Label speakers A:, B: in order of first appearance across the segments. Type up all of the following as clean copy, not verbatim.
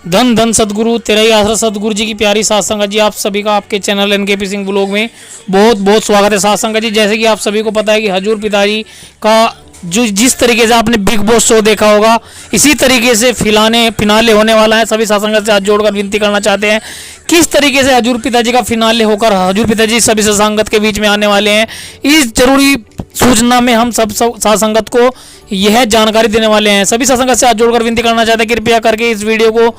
A: धन धन सदगुरु तेरा ही आसरा सदगुरु जी की प्यारी साथ संगत जी, आप सभी का आपके चैनल एनकेपी सिंह व्लॉग में बहुत बहुत स्वागत है। साथ संगत जी, जैसे कि आप सभी को पता है कि हजूर पिताजी का जो जिस तरीके से आपने बिग बॉस शो देखा होगा, इसी तरीके से फिनाले होने वाला है। सभी साथ संगत से हाथ जोड़कर विनती करना चाहते हैं किस तरीके से हजूर पिताजी का फिनाले होकर हजूर पिताजी सभी साथ संगत के बीच में आने वाले हैं। इस जरूरी सूचना में हम सब साथ संगत को यह जानकारी देने वाले हैं। सभी साथ संगत से हाथ जोड़कर विनती करना चाहते हैं, कृपया करके इस वीडियो को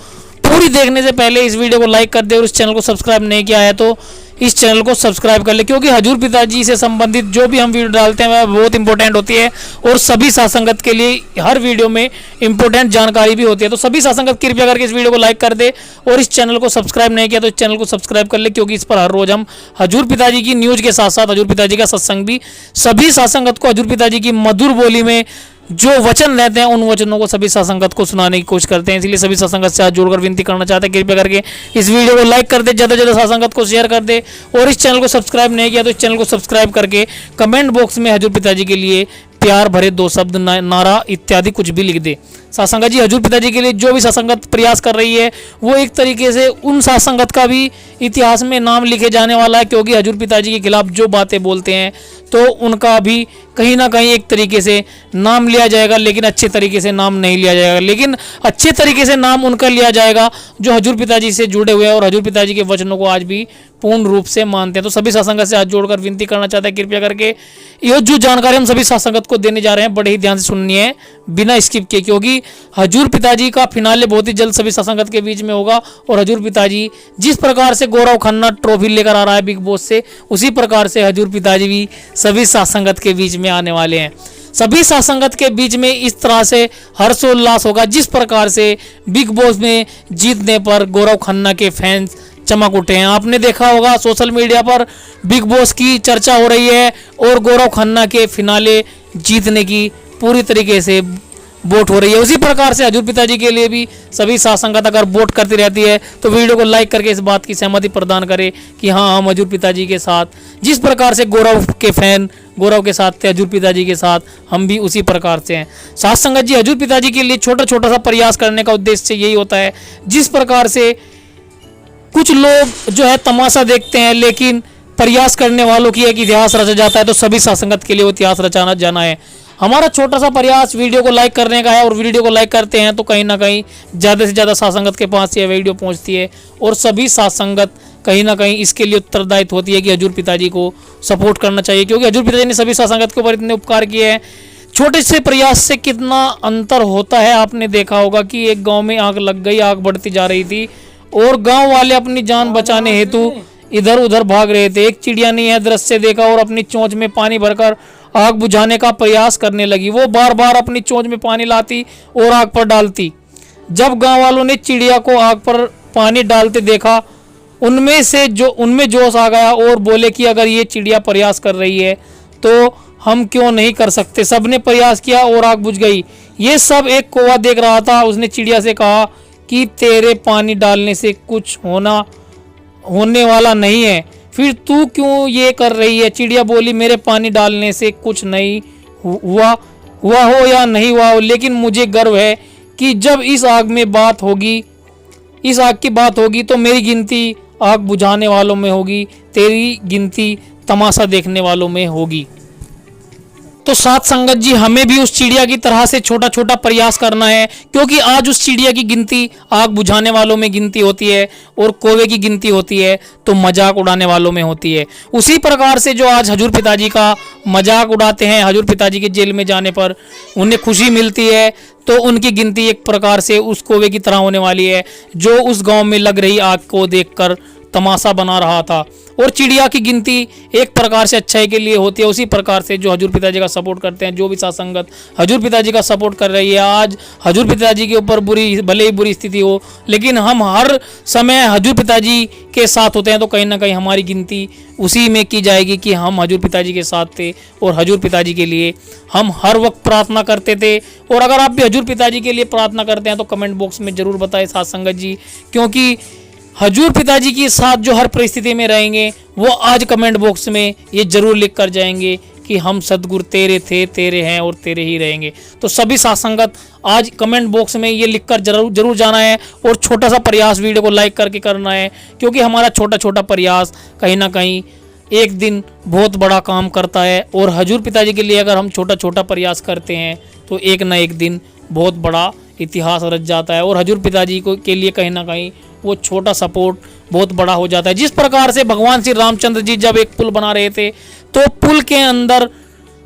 A: पूरी देखने से पहले इस वीडियो को लाइक कर दे और इस चैनल को सब्सक्राइब नहीं किया है तो इस चैनल को सब्सक्राइब कर ले, क्योंकि हजूर पिताजी से संबंधित जो भी हम वीडियो डालते हैं वह बहुत इंपॉर्टेंट होती है और सभी साथ संगत के लिए हर वीडियो में इंपॉर्टेंट जानकारी भी होती है। तो सभी साथ संगत कृपया करके इस वीडियो को लाइक कर दे और इस चैनल को सब्सक्राइब नहीं किया तो इस चैनल को सब्सक्राइब कर ले, क्योंकि इस पर हर रोज हम हजूर पिताजी की न्यूज के साथ साथ हजूर पिताजी का सत्संग भी सभी साथ संगत को हजूर पिताजी की मधुर बोली में जो वचन रहते हैं उन वचनों को सभी सत्संगत को सुनाने की कोशिश करते हैं। इसलिए सभी सत्संगत से हाथ जोड़कर विनती करना चाहते हैं, कृपया करके इस वीडियो को लाइक कर दे, ज़्यादा से ज़्यादा सत्संगत को शेयर कर दे और इस चैनल को सब्सक्राइब नहीं किया तो इस चैनल को सब्सक्राइब करके कमेंट बॉक्स में हजूर पिताजी के लिए प्यार भरे दो शब्द, नारा इत्यादि कुछ भी लिख दे। सत्संगत जी, हजूर पिताजी के लिए जो भी सत्संगत प्रयास कर रही है वो एक तरीके से उन सत्संगत का भी इतिहास में नाम लिखे जाने वाला है, क्योंकि हजूर पिताजी के खिलाफ जो बातें बोलते हैं तो उनका भी कहीं ना कहीं एक तरीके से नाम लिया जाएगा, लेकिन अच्छे तरीके से नाम नहीं लिया जाएगा। लेकिन अच्छे तरीके से नाम उनका लिया जाएगा जो हजूर पिताजी से जुड़े हुए हैं और हजूर पिताजी के वचनों को आज भी पूर्ण रूप से मानते हैं। तो सभी सत्संगत से हाथ जोड़कर विनती करना चाहते हैं, कृपया करके ये जो जानकारी हम सभी सत्संगत को देने जा रहे हैं बड़े ही ध्यान से सुननी है बिना स्किप के, क्योंकि हजूर पिताजी का फिनाले बहुत ही जल्द सभी सत्संगत के बीच में होगा और हजूर पिताजी जिस प्रकार से गौरव खन्ना ट्रॉफी लेकर आ रहा है बिग बॉस से, उसी प्रकार से हजूर पिताजी भी सभी सत्संगत के बीच में आने वाले हैं। सभी सत्संगत के बीच में इस तरह से हर्षोल्लास होगा जिस प्रकार से बिग बॉस में जीतने पर गौरव खन्ना के फैंस चमक उठे हैं। आपने देखा होगा सोशल मीडिया पर बिग बॉस की चर्चा हो रही है और गौरव खन्ना के फिनाले जीतने की पूरी तरीके से वोट हो रही है। उसी प्रकार से हजूर पिताजी के लिए भी सभी साथ संगत अगर वोट करती रहती है तो वीडियो को लाइक करके इस बात की सहमति प्रदान करें कि हाँ, हम हजूर पिताजी के साथ जिस प्रकार से गौरव के फैन गौरव के साथ थे हजूर पिताजी के साथ हम भी उसी प्रकार से हैं। साथ संगत जी, हजूर पिताजी के लिए छोटा छोटा सा प्रयास करने का उद्देश्य यही होता है, जिस प्रकार से कुछ लोग जो है तमाशा देखते हैं लेकिन प्रयास करने वालों की एक इतिहास रचा जाता है, तो सभी साथ संगत के लिए वो इतिहास रचाना जाना है। हमारा छोटा सा प्रयास वीडियो को लाइक करने का है और वीडियो को लाइक करते हैं तो कहीं ना कहीं ज़्यादा से ज़्यादा साथ संगत के पास ये वीडियो पहुंचती है और सभी साथ संगत कहीं ना कहीं इसके लिए उत्तरदायित्व होती है कि हजूर पिताजी को सपोर्ट करना चाहिए, क्योंकि हजूर पिताजी ने सभी साथ संगत के ऊपर इतने उपकार किए हैं। छोटे से प्रयास से कितना अंतर होता है आपने देखा होगा कि एक गाँव में आग लग गई, आग बढ़ती जा रही थी और गाँव वाले अपनी जान बचाने हेतु इधर उधर भाग रहे थे। एक चिड़िया ने यह दृश्य देखा और अपनी चोंच में पानी भरकर आग बुझाने का प्रयास करने लगी। वो बार बार अपनी चोंच में पानी लाती और आग पर डालती। जब गांव वालों ने चिड़िया को आग पर पानी डालते देखा, उनमें जोश आ गया और बोले कि अगर ये चिड़िया प्रयास कर रही है तो हम क्यों नहीं कर सकते। सबने प्रयास किया और आग बुझ गई। ये सब एक कौवा देख रहा था। उसने चिड़िया से कहा कि तेरे पानी डालने से कुछ होने वाला नहीं है, फिर तू क्यों ये कर रही है। चिड़िया बोली, मेरे पानी डालने से कुछ नहीं हुआ हो या नहीं हुआ हो, लेकिन मुझे गर्व है कि जब इस आग की बात होगी तो मेरी गिनती आग बुझाने वालों में होगी, तेरी गिनती तमाशा देखने वालों में होगी। तो साथ संगत जी, हमें भी उस चिड़िया की तरह से छोटा छोटा प्रयास करना है, क्योंकि आज उस चिड़िया की गिनती आग बुझाने वालों में गिनती होती है और कौवे की गिनती होती है तो मजाक उड़ाने वालों में होती है। उसी प्रकार से जो आज हजूर पिताजी का मजाक उड़ाते हैं, हजूर पिताजी के जेल में जाने पर उन्हें खुशी मिलती है, तो उनकी गिनती एक प्रकार से उस कौवे की तरह होने वाली है जो उस गाँव में लग रही आग को देखकर तमाशा बना रहा था। और चिड़िया की गिनती एक प्रकार से अच्छाई के लिए होती है। उसी प्रकार से जो हजूर पिताजी का सपोर्ट करते हैं, जो भी साथ संगत हजूर पिताजी का सपोर्ट कर रही है, आज हजूर पिताजी के ऊपर भले ही बुरी स्थिति हो लेकिन हम हर समय हजूर पिताजी के साथ होते हैं, तो कहीं ना कहीं हमारी गिनती उसी में की जाएगी कि हम हजूर पिताजी के साथ थे और हजूर पिताजी के लिए हम हर वक्त प्रार्थना करते थे। और अगर आप भी हजूर पिताजी के लिए प्रार्थना करते हैं तो कमेंट बॉक्स में ज़रूर बताएं साथ संगत जी, क्योंकि हजूर पिताजी के साथ जो हर परिस्थिति में रहेंगे वो आज कमेंट बॉक्स में ये जरूर लिख कर जाएंगे कि हम सदगुरु तेरे थे, तेरे हैं और तेरे ही रहेंगे। तो सभी साथ संगत आज कमेंट बॉक्स में ये लिखकर जरूर जाना है और छोटा सा प्रयास वीडियो को लाइक करके करना है, क्योंकि हमारा छोटा छोटा प्रयास कहीं ना कहीं एक दिन बहुत बड़ा काम करता है। और हजूर पिताजी के लिए अगर हम छोटा छोटा प्रयास करते हैं तो एक ना एक दिन बहुत बड़ा इतिहास रच जाता है, और हजूर पिताजी को के लिए कहीं ना कहीं वो छोटा सपोर्ट बहुत बड़ा हो जाता है। जिस प्रकार से भगवान श्री रामचंद्र जी जब एक पुल बना रहे थे तो पुल के अंदर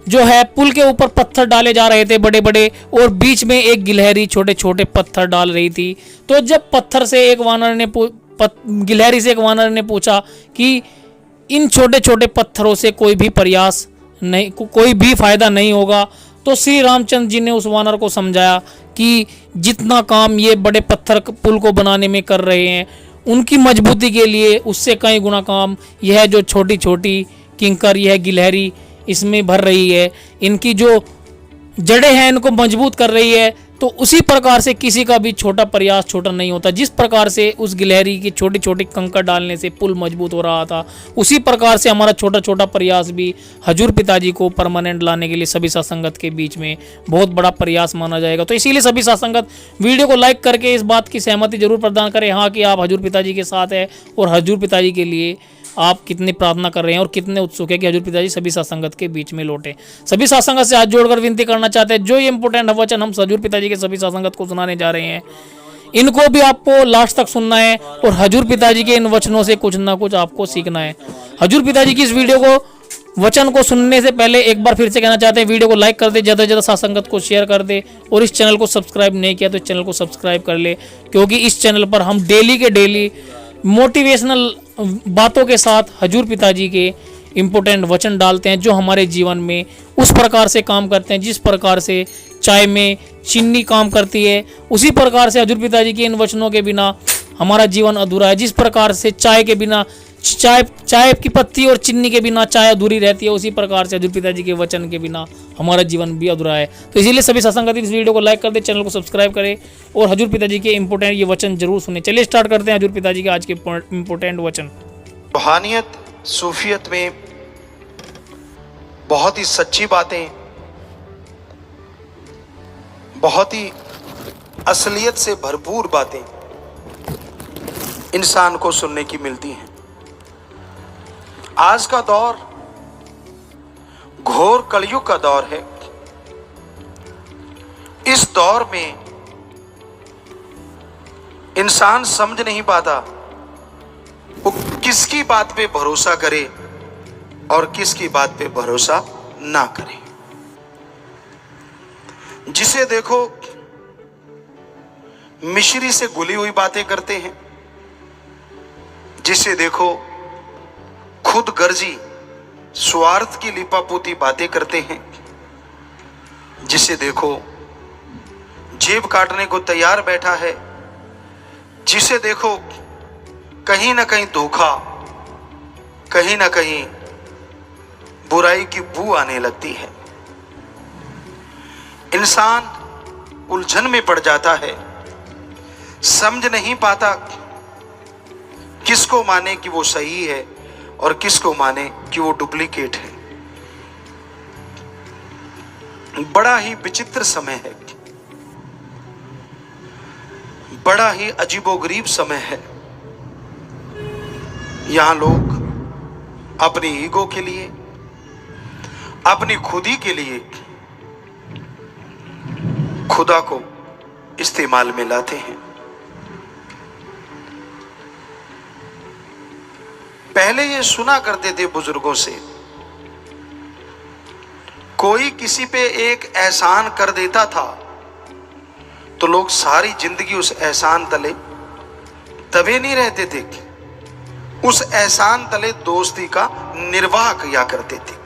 A: जो है पुल के ऊपर पत्थर डाले जा रहे थे बड़े बड़े, और बीच में एक गिलहरी छोटे छोटे पत्थर डाल रही थी। तो जब पत्थर से एक वानर ने गिलहरी से एक वानर ने पूछा कि इन छोटे छोटे पत्थरों से कोई भी प्रयास नहीं, कोई भी फायदा नहीं होगा, तो श्री रामचंद्र जी ने उस वानर को समझाया कि जितना काम ये बड़े पत्थर पुल को बनाने में कर रहे हैं उनकी मजबूती के लिए उससे कई गुना काम यह जो छोटी छोटी किंकर यह गिलहरी इसमें भर रही है, इनकी जो जड़ें हैं इनको मजबूत कर रही है। तो उसी प्रकार से किसी का भी छोटा प्रयास छोटा नहीं होता। जिस प्रकार से उस गिलहरी की छोटी छोटी कंकर डालने से पुल मजबूत हो रहा था, उसी प्रकार से हमारा छोटा छोटा प्रयास भी हजूर पिताजी को परमानेंट लाने के लिए सभी सत्संगत के बीच में बहुत बड़ा प्रयास माना जाएगा। तो इसीलिए सभी सत्संगत वीडियो को लाइक करके इस बात की सहमति जरूर प्रदान करें, हाँ, कि आप हजूर पिताजी के साथ है और हजूर पिताजी के लिए आप कितनी प्रार्थना कर रहे हैं और कितने उत्सुक है कि हजूर पिताजी सभी सत्संगत के बीच में लौटे। सभी सत्संगत से हाथ जोड़कर विनती करना चाहते हैं, जो ये इंपोर्टेंट वचन हम हजूर पिताजी के सभी सत्संगत को सुनाने जा रहे हैं, इनको भी आपको लास्ट तक सुनना है और हजूर पिताजी के इन वचनों से कुछ ना कुछ आपको सीखना है। हजूर पिताजी की इस वीडियो को वचन को सुनने से पहले एक बार फिर से कहना चाहते हैं, वीडियो को लाइक कर दे, ज़्यादा से ज़्यादा सत्संगत को शेयर कर दे, और इस चैनल को सब्सक्राइब नहीं किया तो इस चैनल को सब्सक्राइब कर ले, क्योंकि इस चैनल पर हम डेली के डेली मोटिवेशनल बातों के साथ हजूर पिताजी के इम्पोर्टेंट वचन डालते हैं, जो हमारे जीवन में उस प्रकार से काम करते हैं जिस प्रकार से चाय में चीनी काम करती है, उसी प्रकार से हजूर पिताजी के इन वचनों के बिना हमारा जीवन अधूरा है। जिस प्रकार से चाय के बिना चाय की पत्ती और चीनी के बिना चाय अधूरी रहती है, उसी प्रकार से हजूर पिताजी के वचन के बिना हमारा जीवन भी अधूरा है। तो इसीलिए सभी सत्संगत इस वीडियो को लाइक कर दे, चैनल को सब्सक्राइब करें और हजूर पिताजी के इंपोर्टेंट ये वचन जरूर सुने। चलिए स्टार्ट करते हैं हजूर पिताजी के आज के इंपोर्टेंट वचन।
B: रूहानियत सूफियत में बहुत ही सच्ची बातें, बहुत ही असलियत से भरपूर बातें इंसान को सुनने की मिलती हैं। आज का दौर घोर कलयुग का दौर है। इस दौर में इंसान समझ नहीं पाता वो किसकी बात पे भरोसा करे और किसकी बात पे भरोसा ना करे। जिसे देखो मिश्री से घुली हुई बातें करते हैं, जिसे देखो खुद गर्जी स्वार्थ की लिपापोती बातें करते हैं, जिसे देखो जेब काटने को तैयार बैठा है, जिसे देखो कहीं ना कहीं धोखा, कहीं ना कहीं बुराई की बू आने लगती है। इंसान उलझन में पड़ जाता है, समझ नहीं पाता किसको माने कि वो सही है और किसको माने कि वो डुप्लीकेट है। बड़ा ही विचित्र समय है, बड़ा ही अजीबोगरीब समय है। यहां लोग अपनी ईगो के लिए, अपनी खुदी के लिए खुदा को इस्तेमाल में लाते हैं। पहले ये सुना करते थे बुजुर्गों से, कोई किसी पे एक एहसान कर देता था तो लोग सारी जिंदगी उस एहसान तले दबे नहीं रहते थे, उस एहसान तले दोस्ती का निर्वाह किया करते थे।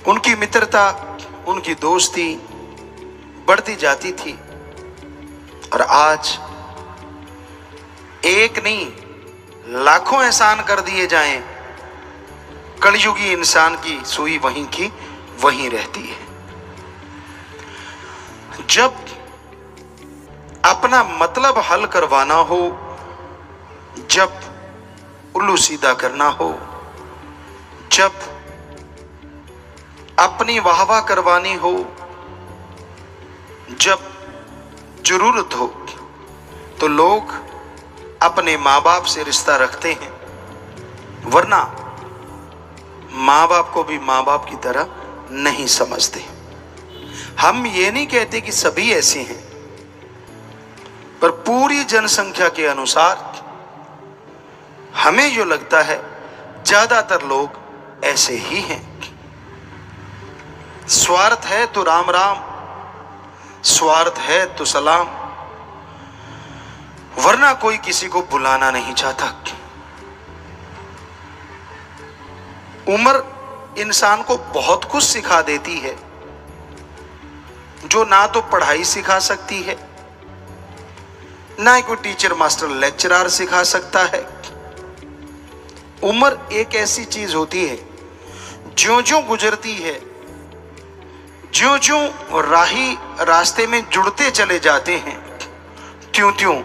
B: उनकी मित्रता, उनकी दोस्ती बढ़ती जाती थी। और आज एक नहीं लाखों एहसान कर दिए जाएं, कलयुगी इंसान की सुई वहीं की वहीं रहती है। जब अपना मतलब हल करवाना हो, जब उल्लू सीधा करना हो, जब अपनी वाहवाह करवानी हो, जब जरूरत हो तो लोग अपने माँ बाप से रिश्ता रखते हैं, वरना माँ बाप को भी माँ बाप की तरह नहीं समझते। हम ये नहीं कहते कि सभी ऐसे हैं, पर पूरी जनसंख्या के अनुसार हमें जो लगता है ज्यादातर लोग ऐसे ही हैं। स्वार्थ है तो राम राम, स्वार्थ है तो सलाम, वरना कोई किसी को बुलाना नहीं चाहता। उम्र इंसान को बहुत कुछ सिखा देती है, जो ना तो पढ़ाई सिखा सकती है, ना ही कोई टीचर मास्टर लेक्चरर सिखा सकता है। उम्र एक ऐसी चीज होती है, ज्यों ज्यों गुजरती है, ज्यों ज्यों राही रास्ते में जुड़ते चले जाते हैं, त्यों त्यों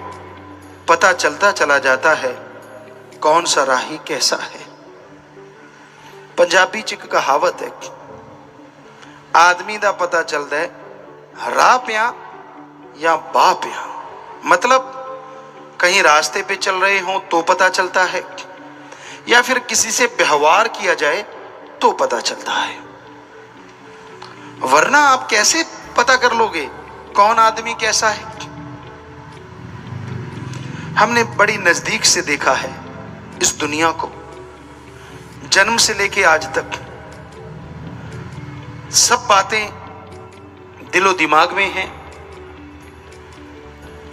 B: पता चलता चला जाता है कौन सा राही कैसा है। पंजाबी च एक कहावत है, आदमी दा पता चलता है राह पिया या बाह पिया। मतलब कहीं रास्ते पे चल रहे हो तो पता चलता है, या फिर किसी से व्यवहार किया जाए तो पता चलता है, वरना आप कैसे पता कर लोगे कौन आदमी कैसा है। हमने बड़ी नजदीक से देखा है इस दुनिया को, जन्म से लेके आज तक सब बातें दिलो दिमाग में हैं।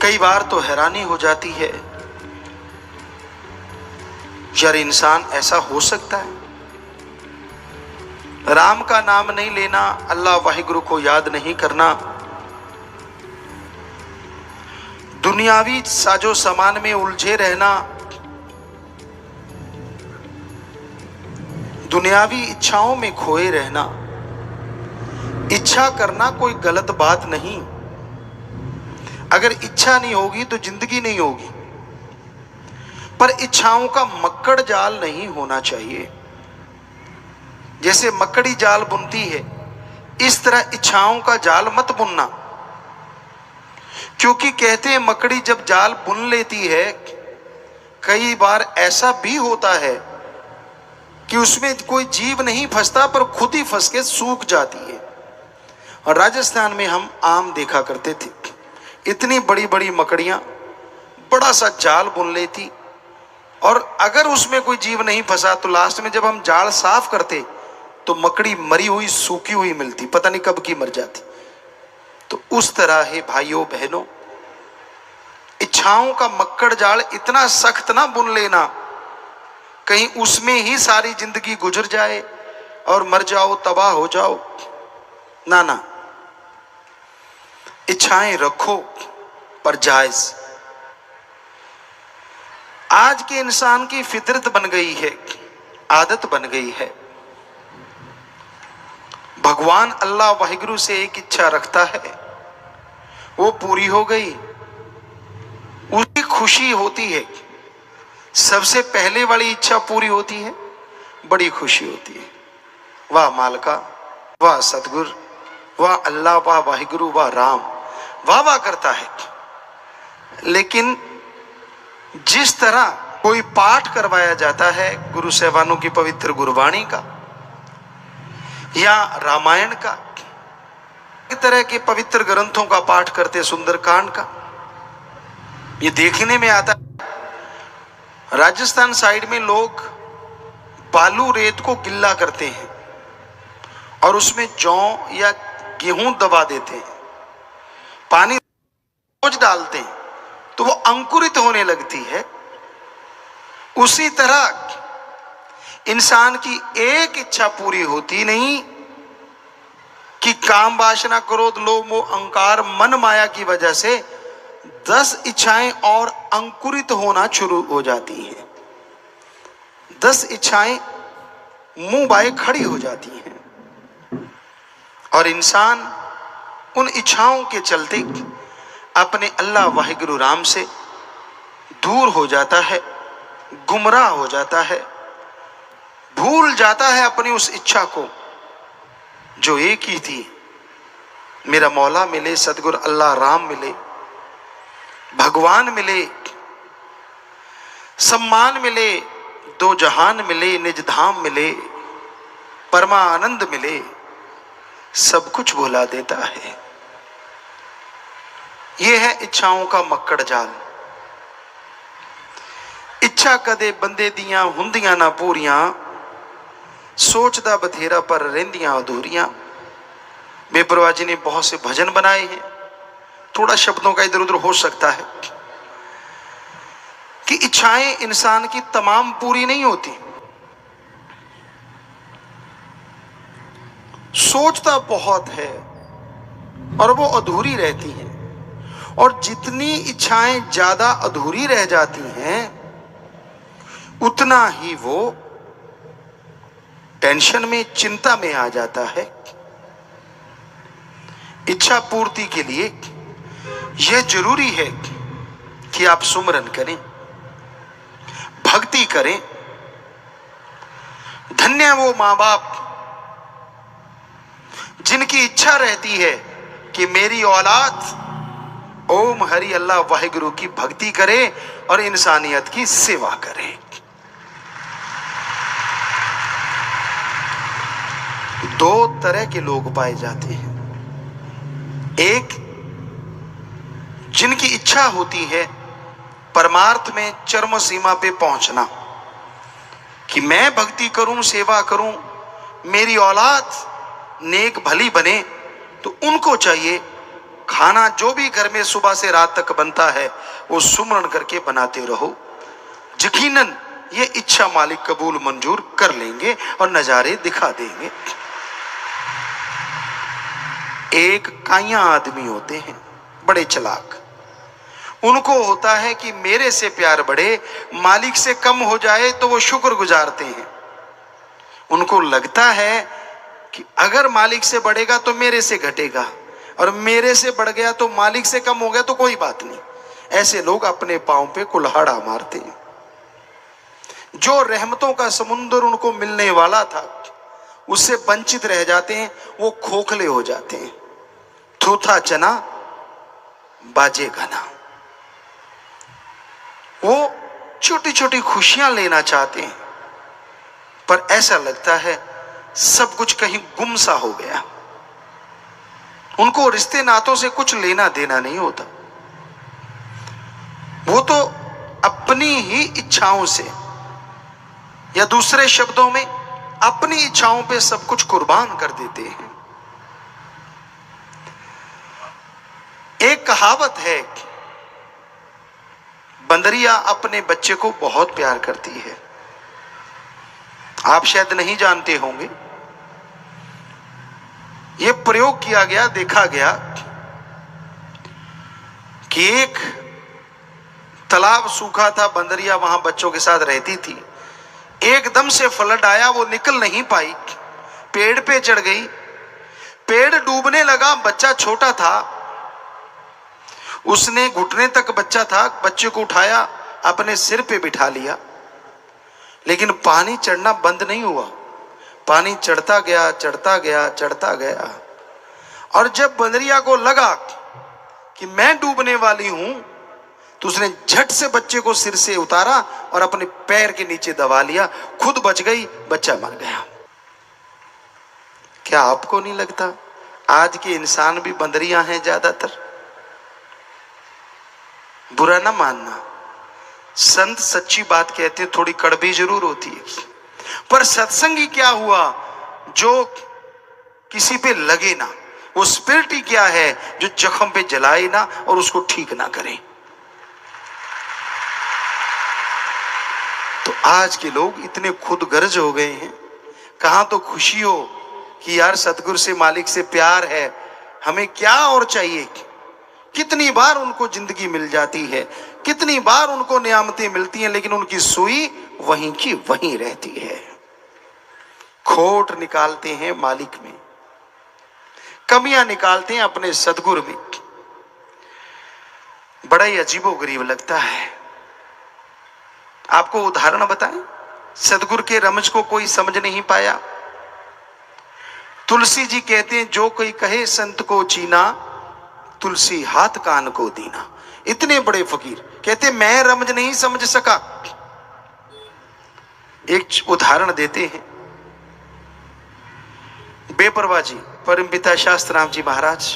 B: कई बार तो हैरानी हो जाती है, यार इंसान ऐसा हो सकता है। राम का नाम नहीं लेना, अल्लाह वाहिगुरु को याद नहीं करना, दुनियावी साजो सामान में उलझे रहना, दुनियावी इच्छाओं में खोए रहना। इच्छा करना कोई गलत बात नहीं, अगर इच्छा नहीं होगी तो जिंदगी नहीं होगी, पर इच्छाओं का मक्कड़ जाल नहीं होना चाहिए। जैसे मकड़ी जाल बुनती है, इस तरह इच्छाओं का जाल मत बुनना, क्योंकि कहते हैं मकड़ी जब जाल बुन लेती है, कई बार ऐसा भी होता है कि उसमें कोई जीव नहीं फंसता, पर खुद ही फंस के सूख जाती है। और राजस्थान में हम आम देखा करते थे, इतनी बड़ी बड़ी मकड़ियां बड़ा सा जाल बुन लेती, और अगर उसमें कोई जीव नहीं फंसा तो लास्ट में जब हम जाल साफ करते तो मकड़ी मरी हुई सूखी हुई मिलती, पता नहीं कब की मर जाती। तो उस तरह है भाइयों बहनों, इच्छाओं का मक्कड़ जाल इतना सख्त ना बुन लेना कहीं उसमें ही सारी जिंदगी गुजर जाए और मर जाओ, तबाह हो जाओ। ना ना, इच्छाएं रखो पर जायज। आज के इंसान की फितरत बन गई है, आदत बन गई है। भगवान अल्लाह वाहिगुरु से एक इच्छा रखता है, वो पूरी हो गई, उसकी खुशी होती है। सबसे पहले वाली इच्छा पूरी होती है, बड़ी खुशी होती है। वाह मालका, वाह सतगुर, वाह अल्लाह, वाह वाहिगुरु, वाह राम, वाह वाह करता है। लेकिन जिस तरह कोई पाठ करवाया जाता है गुरु साहिबानों की पवित्र गुरबाणी का या रामायण का, इस तरह के पवित्र ग्रंथों का पाठ करते, सुंदरकांड का, ये देखने में आता है राजस्थान साइड में लोग बालू रेत को गिल्ला करते हैं और उसमें जौ या गेहूं दबा देते हैं, पानी रोज डालते हैं तो वो अंकुरित होने लगती है। उसी तरह इंसान की एक इच्छा पूरी होती नहीं कि काम वासना क्रोध लोभ मोह अहंकार मन माया की वजह से 10 इच्छाएं और अंकुरित होना शुरू हो जाती हैं। 10 इच्छाएं मुंह बाए खड़ी हो जाती हैं और इंसान उन इच्छाओं के चलते अपने अल्लाह वाहिगुरु राम से दूर हो जाता है, गुमराह हो जाता है, भूल जाता है अपनी उस इच्छा को जो एक ही थी, मेरा मौला मिले, सदगुरु अल्लाह राम मिले, भगवान मिले, सम्मान मिले, दो जहान मिले, निज धाम मिले, परमानंद मिले, सब कुछ भुला देता है। यह है इच्छाओं का मक्कड़ जाल। इच्छा कदे बंदे दियां हुंदियां ना पूरियां, सोचदा बथेरा पर रहंदियां अधूरियां। बेपरवाह जी ने बहुत से भजन बनाए हैं, थोड़ा शब्दों का इधर उधर हो सकता है कि इच्छाएं इंसान की तमाम पूरी नहीं होती। सोचता बहुत है और वो अधूरी रहती है, और जितनी इच्छाएं ज्यादा अधूरी रह जाती हैं उतना ही वो टेंशन में, चिंता में आ जाता है। इच्छा पूर्ति के लिए यह जरूरी है कि आप सुमरन करें, भक्ति करें। धन्य वो मां बाप जिनकी इच्छा रहती है कि मेरी औलाद ओम हरि अल्लाह वाहिगुरु की भक्ति करे और इंसानियत की सेवा करे। दो तरह के लोग पाए जाते हैं। एक, जिनकी इच्छा होती है परमार्थ में चरम सीमा पे पहुंचना, कि मैं भक्ति करूं, सेवा करूं, मेरी औलाद नेक भली बने, तो उनको चाहिए खाना जो भी घर में सुबह से रात तक बनता है वो सुमरन करके बनाते रहो। यकीनन ये इच्छा मालिक कबूल मंजूर कर लेंगे और नजारे दिखा देंगे। एक काइया आदमी होते हैं, बड़े चालाक। उनको होता है कि मेरे से प्यार बढ़े, मालिक से कम हो जाए तो वो शुक्र गुजारते हैं। उनको लगता है कि अगर मालिक से बढ़ेगा तो मेरे से घटेगा, और मेरे से बढ़ गया तो मालिक से कम हो गया तो कोई बात नहीं। ऐसे लोग अपने पांव पे कुल्हाड़ा मारते हैं। जो रहमतों का समुंदर उनको मिलने वाला था उससे वंचित रह जाते हैं, वो खोखले हो जाते हैं। थूथा चना बाजे घना। वो छोटी छोटी खुशियां लेना चाहते हैं, पर ऐसा लगता है सब कुछ कहीं गुम सा हो गया। उनको रिश्ते नातों से कुछ लेना देना नहीं होता। वो तो अपनी ही इच्छाओं से, या दूसरे शब्दों में अपनी इच्छाओं पे सब कुछ कुर्बान कर देते हैं। एक कहावत है, बंदरिया अपने बच्चे को बहुत प्यार करती है। आप शायद नहीं जानते होंगे। यह प्रयोग किया गया, देखा गया कि एक तालाब सूखा था, बंदरिया वहां बच्चों के साथ रहती थी। एकदम से फ्लड आया, वो निकल नहीं पाई, पेड़ पे चढ़ गई, पेड़ डूबने लगा। बच्चा छोटा था, उसने घुटने तक बच्चा था, बच्चे को उठाया, अपने सिर पे बिठा लिया, लेकिन पानी चढ़ना बंद नहीं हुआ। पानी चढ़ता गया, चढ़ता गया, चढ़ता गया, और जब बंदरिया को लगा कि मैं डूबने वाली हूं, तो उसने झट से बच्चे को सिर से उतारा और अपने पैर के नीचे दबा लिया। खुद बच गई, बच्चा मर गया। क्या आपको नहीं लगता आज के इंसान भी बंदरियां हैं ज्यादातर? बुरा ना मानना, संत सच्ची बात कहते, थोड़ी कड़वी जरूर होती है, पर सत्संगी क्या हुआ जो किसी पे लगे ना। वो स्पिरिट ही क्या है जो जख्म पे जलाए ना और उसको ठीक ना करे। तो आज के लोग इतने खुद गर्ज हो गए हैं। कहां तो खुशी हो कि यार सतगुरु से, मालिक से प्यार है, हमें क्या और चाहिए। कितनी बार उनको जिंदगी मिल जाती है, कितनी बार उनको नियामतें मिलती हैं, लेकिन उनकी सुई वहीं की वहीं रहती है। खोट निकालते हैं मालिक में, कमियां निकालते हैं अपने सदगुरु में। बड़ा ही अजीबोगरीब लगता है। आपको उदाहरण बताएं, सदगुरु के रमज को कोई समझ नहीं पाया तुलसी जी कहते हैं जो कोई कहे संत को चीना, तुलसी हाथ कान को दीना। इतने बड़े फकीर कहते मैं रमज नहीं समझ सका। एक उदाहरण देते हैं, बेपरवाह जी परमपिता शास्त्राम जी महाराज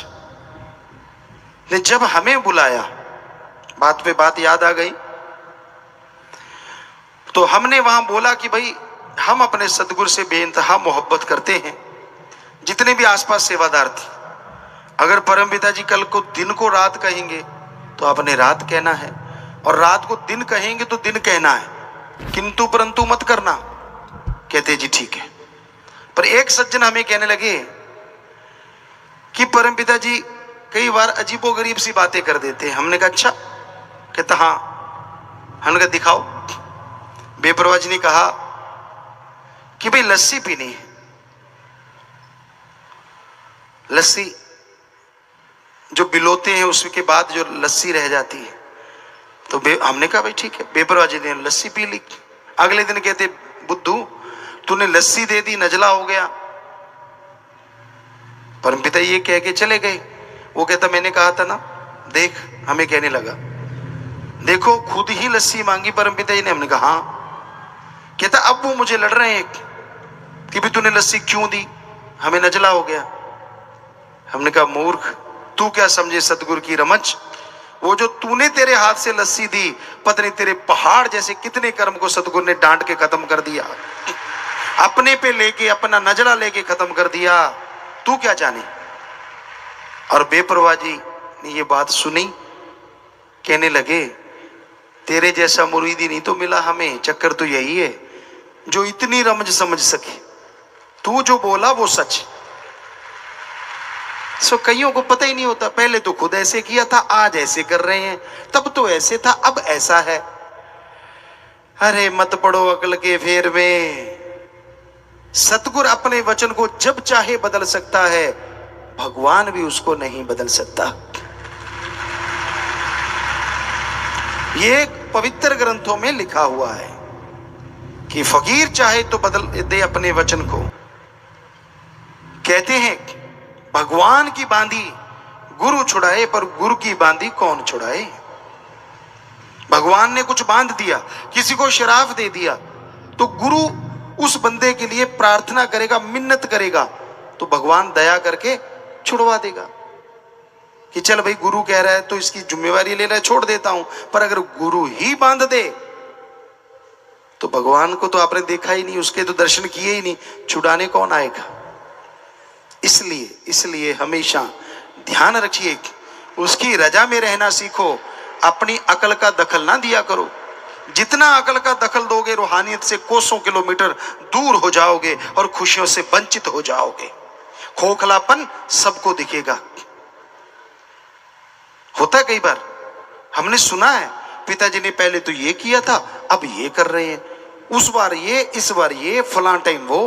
B: ने जब हमें बुलाया, बात पे बात याद आ गई, तो हमने वहां बोला कि भाई हम अपने सदगुरु से बेइंतहा मोहब्बत करते हैं। जितने भी आसपास सेवादार थे, अगर परमपिता जी कल को दिन को रात कहेंगे तो आपने रात कहना है, और रात को दिन कहेंगे तो दिन कहना है, किंतु परंतु मत करना। कहते जी ठीक है। पर एक सज्जन हमें कहने लगे कि परमपिता जी कई बार अजीबोगरीब सी बातें कर देते हैं। हमने कहा अच्छा। कहता हाँ। हमने कहा दिखाओ। बेपरवाह जी ने कहा कि भाई लस्सी पीनी है, लस्सी जो बिलोते हैं उसके बाद जो लस्सी रह जाती है, तो हमने कहा भाई ठीक है। बेपरवाह जी ने लस्सी पी ली। अगले दिन कहते बुद्धू तूने लस्सी दे दी, नजला हो गया। परमपिता ये कह के चले गए। वो कहता मैंने कहा था ना, देख हमें कहने लगा, देखो खुद ही लस्सी मांगी परमपिता जी ने। हमने कहा हाँ। कहता अब वो मुझे लड़ रहे हैं कि भी तूने लस्सी क्यों दी, हमें नजला हो गया। हमने कहा मूर्ख, तू क्या समझे सतगुरु की रमच। वो जो तूने तेरे हाथ से लस्सी दी, पता नहीं तेरे पहाड़ जैसे कितने कर्म को सतगुरु ने डांट के खत्म कर दिया, अपने पे लेके अपना नजला लेके खत्म कर दिया, तू क्या जाने। और बेपरवाह जी ने ये बात सुनी, कहने लगे तेरे जैसा मुरीदी नहीं तो मिला हमें। चक्कर तो यही है जो इतनी रमज समझ सके। तू जो बोला वो सच। सो कईयों को पता ही नहीं होता, पहले तो खुद ऐसे किया था, आज ऐसे कर रहे हैं, तब तो ऐसे था, अब ऐसा है। अरे मत पड़ो अकल के फेर में। सतगुरु अपने वचन को जब चाहे बदल सकता है, भगवान भी उसको नहीं बदल सकता। ये पवित्र ग्रंथों में लिखा हुआ है कि फकीर चाहे तो बदल दे अपने वचन को। कहते हैं भगवान की बांधी गुरु छुड़ाए, पर गुरु की बांधी कौन छुड़ाए। भगवान ने कुछ बांध दिया, किसी को शराफ दे दिया, तो गुरु उस बंदे के लिए प्रार्थना करेगा, मिन्नत करेगा, तो भगवान दया करके छुड़वा देगा कि चल भाई गुरु कह रहा है तो इसकी जिम्मेवारी ले रहा है, छोड़ देता हूं। पर अगर गुरु ही बांध दे तो भगवान को तो आपने देखा ही नहीं, उसके तो दर्शन किए ही नहीं, छुड़ाने कौन आएगा। इसलिए हमेशा ध्यान रखिए, उसकी रजा में रहना सीखो, अपनी अकल का दखल ना दिया करो। जितना अकल का दखल दोगे, रूहानियत से कोसों किलोमीटर दूर हो जाओगे और खुशियों से वंचित हो जाओगे। खोखलापन सबको दिखेगा। होता है कई बार, हमने सुना है पिताजी ने पहले तो ये किया था, अब ये कर रहे हैं, उस बार ये, इस बार ये, फलां टाइम वो।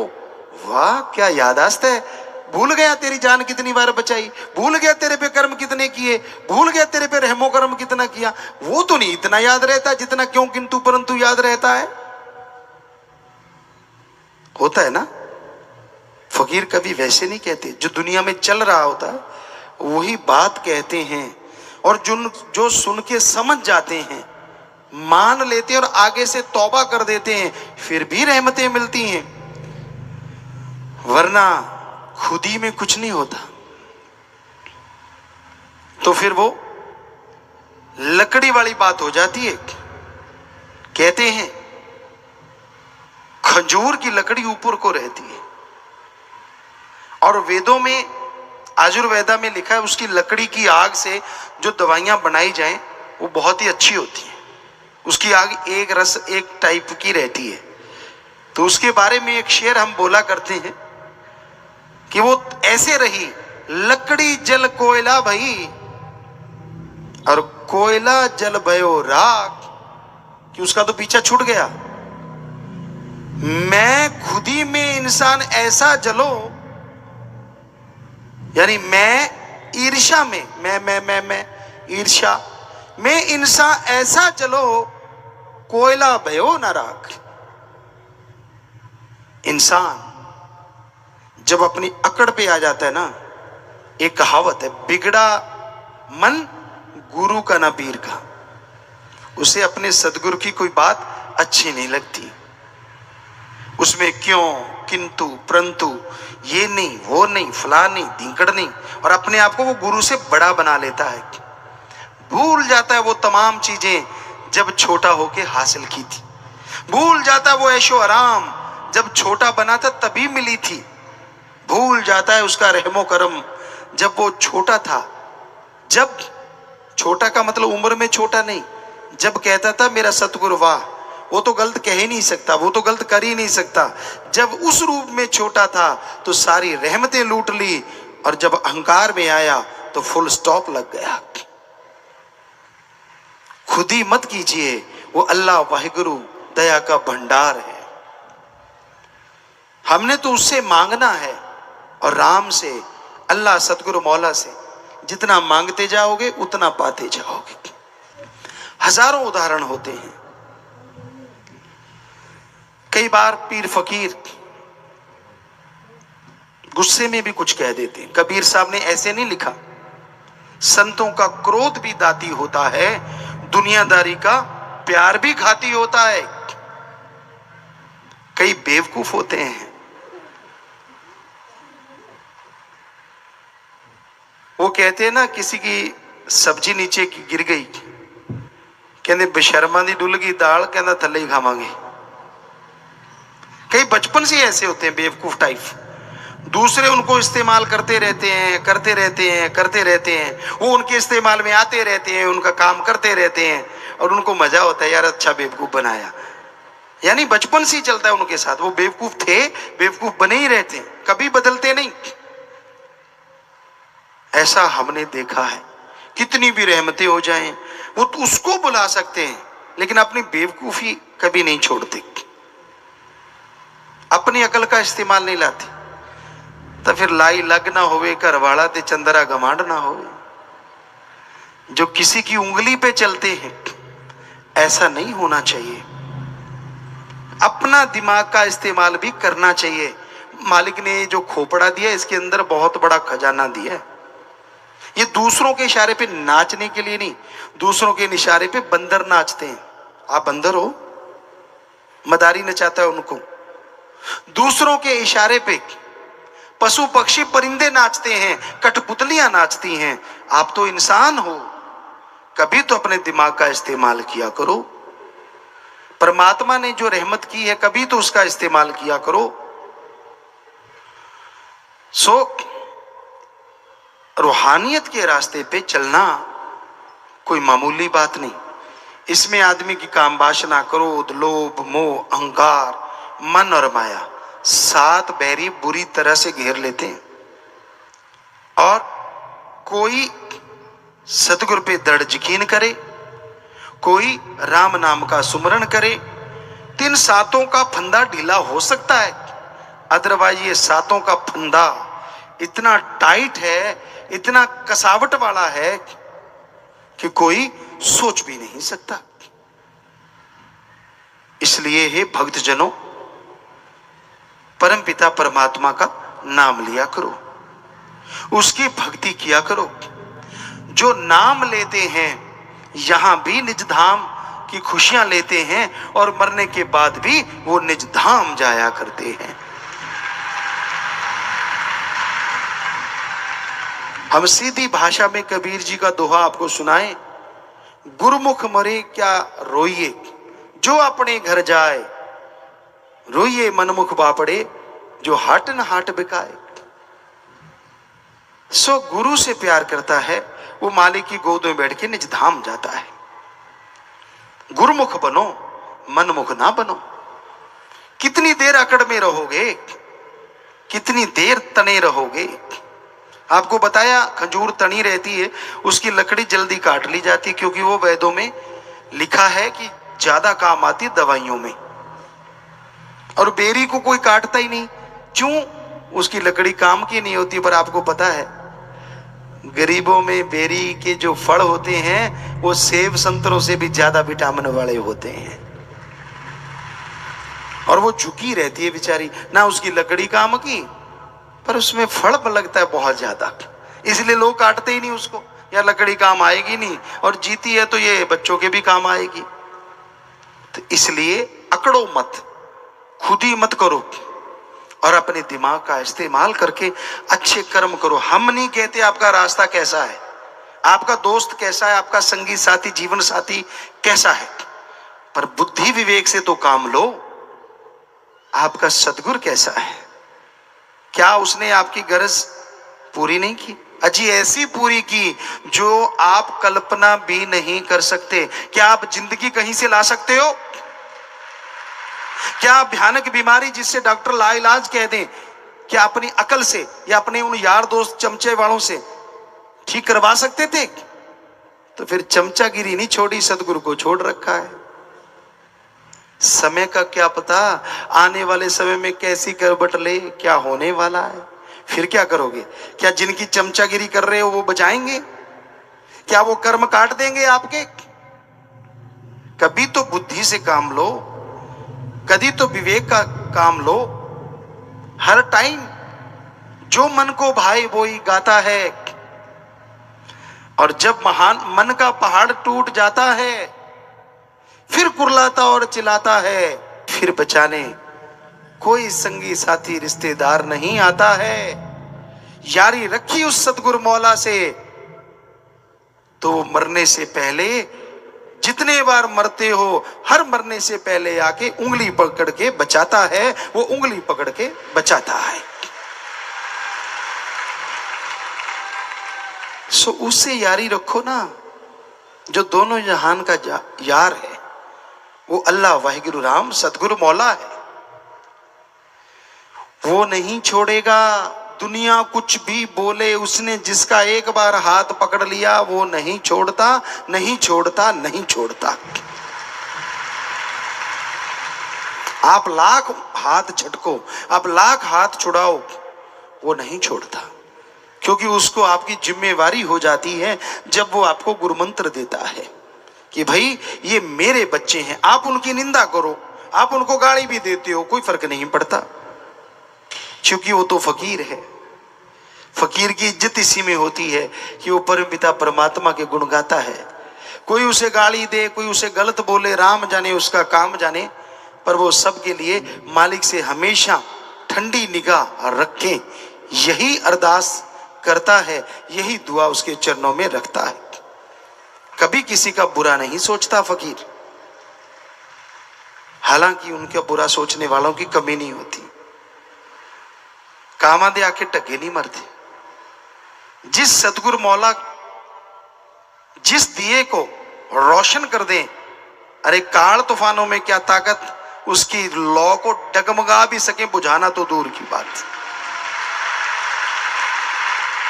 B: वाह क्या याददाश्त है। भूल गया तेरी जान कितनी बार बचाई, भूल गया तेरे पे कर्म कितने किए, भूल गया तेरे पे रहमो कर्म कितना किया। वो तो नहीं इतना याद रहता जितना क्यों किंतु परंतु याद रहता है। होता है ना। फकीर कभी वैसे नहीं कहते, जो दुनिया में चल रहा होता है वही बात कहते हैं, और जो सुन के समझ जाते हैं, मान लेते हैं और आगे से तौबा कर देते हैं, फिर भी रहमतें मिलती हैं। वरना खुद ही में कुछ नहीं होता। तो फिर वो लकड़ी वाली बात हो जाती है। कहते हैं खजूर की लकड़ी ऊपर को रहती है, और वेदों में, आयुर्वेदा में लिखा है उसकी लकड़ी की आग से जो दवाइयां बनाई जाएं वो बहुत ही अच्छी होती है। उसकी आग एक रस एक टाइप की रहती है। तो उसके बारे में एक शेर हम बोला करते हैं कि वो ऐसे रही, लकड़ी जल कोयला भई और कोयला जल भयो राख, कि उसका तो पीछा छूट गया। मैं खुदी में इंसान ऐसा जलो, यानी मैं ईर्ष्या में, मैं ईर्ष्या में इंसान ऐसा जलो, कोयला भयो न राख। इंसान जब अपनी अकड़ पे आ जाता है ना, एक कहावत है, बिगड़ा मन गुरु का ना पीर का। उसे अपने सदगुरु की कोई बात अच्छी नहीं लगती, उसमें क्यों, किंतु, परंतु, ये नहीं, वो नहीं, फला नहीं, ढींकड़ नहीं, और अपने आप को वो गुरु से बड़ा बना लेता है। भूल जाता है वो तमाम चीजें जब छोटा होके हासिल की थी, भूल जाता है वो ऐशो आराम जब छोटा बना था तभी मिली थी, भूल जाता है उसका रहमो करम जब वो छोटा था। जब छोटा का मतलब उम्र में छोटा नहीं, जब कहता था मेरा सतगुरु वाह, वो तो गलत कह ही नहीं सकता, वो तो गलत कर ही नहीं सकता। जब उस रूप में छोटा था तो सारी रहमतें लूट ली, और जब अहंकार में आया तो फुल स्टॉप लग गया। खुद ही मत कीजिए, वो अल्लाह वाहिगुरु दया का भंडार है। हमने तो उससे मांगना है, और राम से, अल्लाह सतगुरु मौला से जितना मांगते जाओगे उतना पाते जाओगे। हजारों उदाहरण होते हैं। कई बार पीर फकीर गुस्से में भी कुछ कह देते हैं। कबीर साहब ने ऐसे नहीं लिखा, संतों का क्रोध भी दाती होता है, दुनियादारी का प्यार भी घाती होता है। कई बेवकूफ होते हैं, वो कहते हैं ना, किसी की सब्जी नीचे गिर गई, कहते बेशर्मा दी डुल गई दाल, कहना थल्ले ही खावांगे। कई बचपन से ऐसे होते हैं बेवकूफ टाइप, दूसरे उनको इस्तेमाल करते रहते हैं, करते रहते हैं, करते रहते हैं, वो उनके इस्तेमाल में आते रहते हैं, उनका काम करते रहते हैं, और उनको मजा होता है यार अच्छा बेवकूफ बनाया। यानी बचपन से ही चलता है उनके साथ, वो बेवकूफ थे, बेवकूफ बने ही रहते हैं, कभी बदलते नहीं। ऐसा हमने देखा है, कितनी भी रहमतें हो जाएं वो तो उसको बुला सकते हैं, लेकिन अपनी बेवकूफी कभी नहीं छोड़ते, अपनी अकल का इस्तेमाल नहीं लाते। तो फिर लाई लग ना होवे, घर वाला ते चंदरा गमांड ना होवे। जो किसी की उंगली पे चलते हैं, ऐसा नहीं होना चाहिए। अपना दिमाग का इस्तेमाल भी करना चाहिए। मालिक ने जो खोपड़ा दिया, इसके अंदर बहुत बड़ा खजाना दिया है। ये दूसरों के इशारे पे नाचने के लिए नहीं, दूसरों के इशारे पे बंदर नाचते हैं। आप बंदर हो, मदारी नचाता है उनको। दूसरों के इशारे पे पशु पक्षी परिंदे नाचते हैं, कठपुतलियां नाचती हैं। आप तो इंसान हो, कभी तो अपने दिमाग का इस्तेमाल किया करो। परमात्मा ने जो रहमत की है, कभी तो उसका इस्तेमाल किया करो। रूहानियत के रास्ते पे चलना कोई मामूली बात नहीं। इसमें आदमी की काम वासना, क्रोध, लोभ, मोह, अहंकार, मन और माया, 7 बैरी बुरी तरह से घेर लेते हैं। और कोई सतगुरु पे दृढ़ यकीन करे, कोई राम नाम का सुमरण करे, 3 सातों का फंदा ढीला हो सकता है। अदरवाइज ये 7 का फंदा इतना टाइट है, इतना कसावट वाला है कि कोई सोच भी नहीं सकता। इसलिए हे भक्तजनों, परम पिता परमात्मा का नाम लिया करो, उसकी भक्ति किया करो। जो नाम लेते हैं यहां भी निज धाम की खुशियां लेते हैं, और मरने के बाद भी वो निज धाम जाया करते हैं। हम सीधी भाषा में कबीर जी का दोहा आपको सुनाएं, गुरुमुख मरे क्या रोइए, जो अपने घर जाए, रोइए मनमुख बापड़े, जो हाट न हाट बिकाए। सो गुरु से प्यार करता है वो मालिक की गोद में बैठ के निज धाम जाता है। गुरुमुख बनो, मनमुख ना बनो। कितनी देर अकड़ में रहोगे, कितनी देर तने रहोगे। आपको बताया खजूर तनी रहती है, उसकी लकड़ी जल्दी काट ली जाती है, क्योंकि वो वेदों में लिखा है कि ज्यादा काम आती है दवाइयों में। और बेरी को कोई काटता ही नहीं, क्यों? उसकी लकड़ी काम की नहीं होती। पर आपको पता है गरीबों में बेरी के जो फल होते हैं वो सेब संतरों से भी ज्यादा विटामिन वाले होते हैं। और वो झुकी रहती है बेचारी, ना उसकी लकड़ी काम की, पर उसमें फल लगता है बहुत ज्यादा, इसलिए लोग काटते ही नहीं उसको। यार लकड़ी काम आएगी नहीं, और जीती है तो ये बच्चों के भी काम आएगी। तो इसलिए अकड़ो मत, खुद ही मत करो, और अपने दिमाग का इस्तेमाल करके अच्छे कर्म करो। हम नहीं कहते आपका रास्ता कैसा है, आपका दोस्त कैसा है, आपका संगी साथी जीवन साथी कैसा है, पर बुद्धि विवेक से तो काम लो। आपका सदगुरु कैसा है, क्या उसने आपकी गरज पूरी नहीं की? अजी ऐसी पूरी की जो आप कल्पना भी नहीं कर सकते। क्या आप जिंदगी कहीं से ला सकते हो? क्या आप भयानक बीमारी जिससे डॉक्टर लाइलाज कह दें, क्या अपनी अकल से या अपने उन यार दोस्त चमचे वालों से ठीक करवा सकते थे? तो फिर चमचागिरी नहीं छोड़ी, सदगुरु को छोड़ रखा है। समय का क्या पता, आने वाले समय में कैसी करवट ले, क्या होने वाला है, फिर क्या करोगे? क्या जिनकी चमचागिरी कर रहे हो वो बचाएंगे? क्या वो कर्म काट देंगे आपके? कभी तो बुद्धि से काम लो, कभी तो विवेक का काम लो। हर टाइम जो मन को भाई वो ही गाता है, और जब महान मन का पहाड़ टूट जाता है फिर कुर्लाता और चिल्लाता है, फिर बचाने कोई संगी साथी रिश्तेदार नहीं आता है। यारी रखी उस सतगुरु मौला से तो मरने से पहले, जितने बार मरते हो हर मरने से पहले आके उंगली पकड़ के बचाता है, वो उंगली पकड़ के बचाता है। सो उससे यारी रखो ना, जो दोनों जहान का यार है, वो अल्लाह वाहिगुरु राम सतगुरु मौला है। वो नहीं छोड़ेगा, दुनिया कुछ भी बोले, उसने जिसका एक बार हाथ पकड़ लिया वो नहीं छोड़ता, नहीं छोड़ता, नहीं छोड़ता। आप लाख हाथ झटको, आप लाख हाथ छुड़ाओ, वो नहीं छोड़ता, क्योंकि उसको आपकी जिम्मेवारी हो जाती है जब वो आपको गुरु मंत्र देता है कि भाई ये मेरे बच्चे हैं। आप उनकी निंदा करो, आप उनको गाली भी देते हो, कोई फर्क नहीं पड़ता, क्योंकि वो तो फकीर है। फकीर की इज्जत इसी में होती है कि वो परम पिता परमात्मा के गुण गाता है। कोई उसे गाली दे, कोई उसे गलत बोले, राम जाने उसका काम जाने, पर वो सबके लिए मालिक से हमेशा ठंडी निगाह रखे, यही अरदास करता है, यही दुआ उसके चरणों में रखता है। कभी किसी का बुरा नहीं सोचता फकीर, हालांकि उनका बुरा सोचने वालों की कमी नहीं होती। कामादे आके टके नहीं मरते। जिस सतगुरु मौला जिस दिए को रोशन कर दे, अरे काल तूफानों में क्या ताकत, उसकी लौ को डगमगा भी सके बुझाना तो दूर की बात।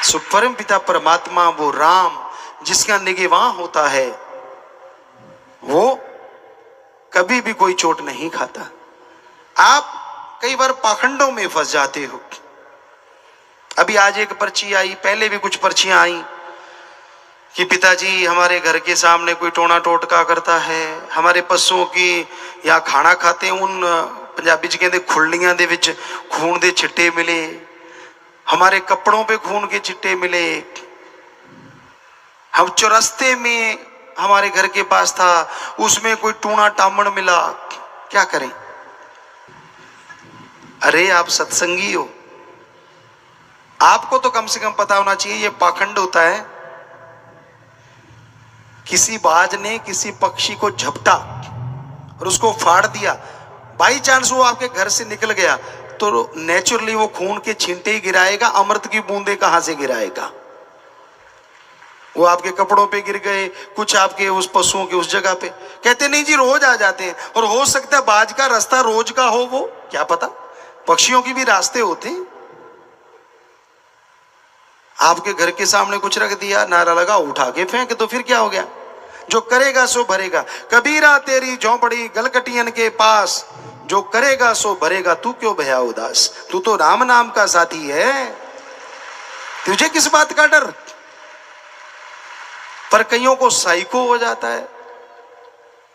B: सो परम पिता परमात्मा वो राम जिसका निगहबान होता है, वो कभी भी कोई चोट नहीं खाता। आप कई बार पाखंडों में फंस जाते हो। अभी आज एक पर्ची आई, पहले भी कुछ पर्चियां आई कि पिताजी हमारे घर के सामने कोई टोना टोटका करता है, हमारे पशुओं की या खाना खाते उन पंजाबी च कहते खुरलियां दे विच खून दे छिट्टे मिले, हमारे कपड़ों पे खून के छिट्टे मिले, हम चौरस्ते में हमारे घर के पास था उसमें कोई टूना टामण मिला, क्या करें? अरे आप सत्संगी हो, आपको तो कम से कम पता होना चाहिए ये पाखंड होता है। किसी बाज ने किसी पक्षी को झपटा और उसको फाड़ दिया, बाई चांस वो आपके घर से निकल गया तो नेचुरली वो खून के छींटे ही गिराएगा, अमृत की बूंदे कहां से गिराएगा? वो आपके कपड़ों पे गिर गए, कुछ आपके उस पशुओं के उस जगह पे। कहते नहीं जी रोज आ जाते हैं, और हो सकता है बाज का रास्ता रोज का हो, वो क्या पता, पक्षियों की भी रास्ते होते हैं। आपके घर के सामने कुछ रख दिया, नारा लगा, उठा के फेंक तो फिर क्या हो गया? जो करेगा सो भरेगा। कबीरा तेरी झोंपड़ी गलकटियन के पास, जो करेगा सो भरेगा, तू क्यों भया उदास? तू तो राम नाम का साथी है, तुझे किस बात का डर? पर कईयों को साइको हो जाता है,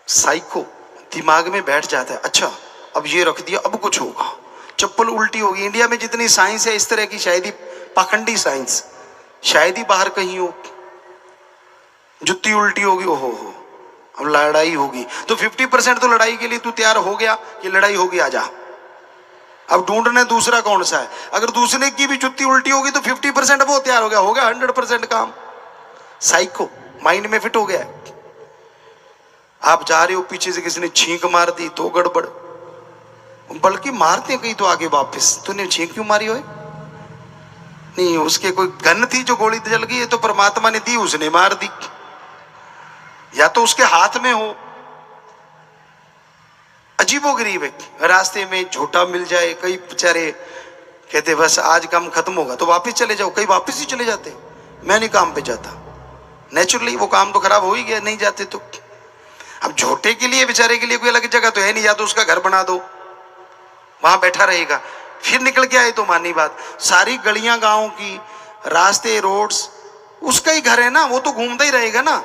B: साइको दिमाग में बैठ जाता है, अच्छा अब ये रख दिया अब कुछ होगा, चप्पल उल्टी होगी। इंडिया में जितनी साइंस है इस तरह की शायद ही पाखंडी साइंस शायद ही बाहर कहीं हो। जुत्ती उल्टी होगी, ओहो हो, अब लड़ाई होगी। तो 50% तो लड़ाई के लिए तू तैयार हो गया कि लड़ाई होगी, आजा। अब ढूंढने दूसरा कौन सा है। अगर दूसरे की भी जुत्ती उल्टी होगी तो 50% वो तैयार हो गया 100% काम। साइको माइंड में फिट हो गया है। आप जा रहे हो, पीछे से किसी ने छींक मार दी तो गड़बड़, बल्कि मारते हैं कहीं तो आगे वापस, तूने छींक क्यों मारी हो? नहीं, उसके कोई गन थी जो गोली जल गई है तो परमात्मा ने दी, उसने मार दी, या तो उसके हाथ में हो। अजीबोगरीब है। रास्ते में झूठा मिल जाए, कई बेचारे कहते बस आज काम खत्म होगा तो वापस चले जाओ, कई वापस ही चले जाते। मैं नहीं काम पे जाता, नेचुरली वो काम तो खराब हो ही गया, नहीं जाते तो। अब झूठे के लिए बेचारे के लिए कोई अलग जगह तो है नहीं, या तो उसका घर बना दो वहां बैठा रहेगा, फिर निकल के आए तो मानी बात। सारी गलियां गांव की, रास्ते रोड्स उसका ही घर है ना, वो तो घूमता ही रहेगा ना।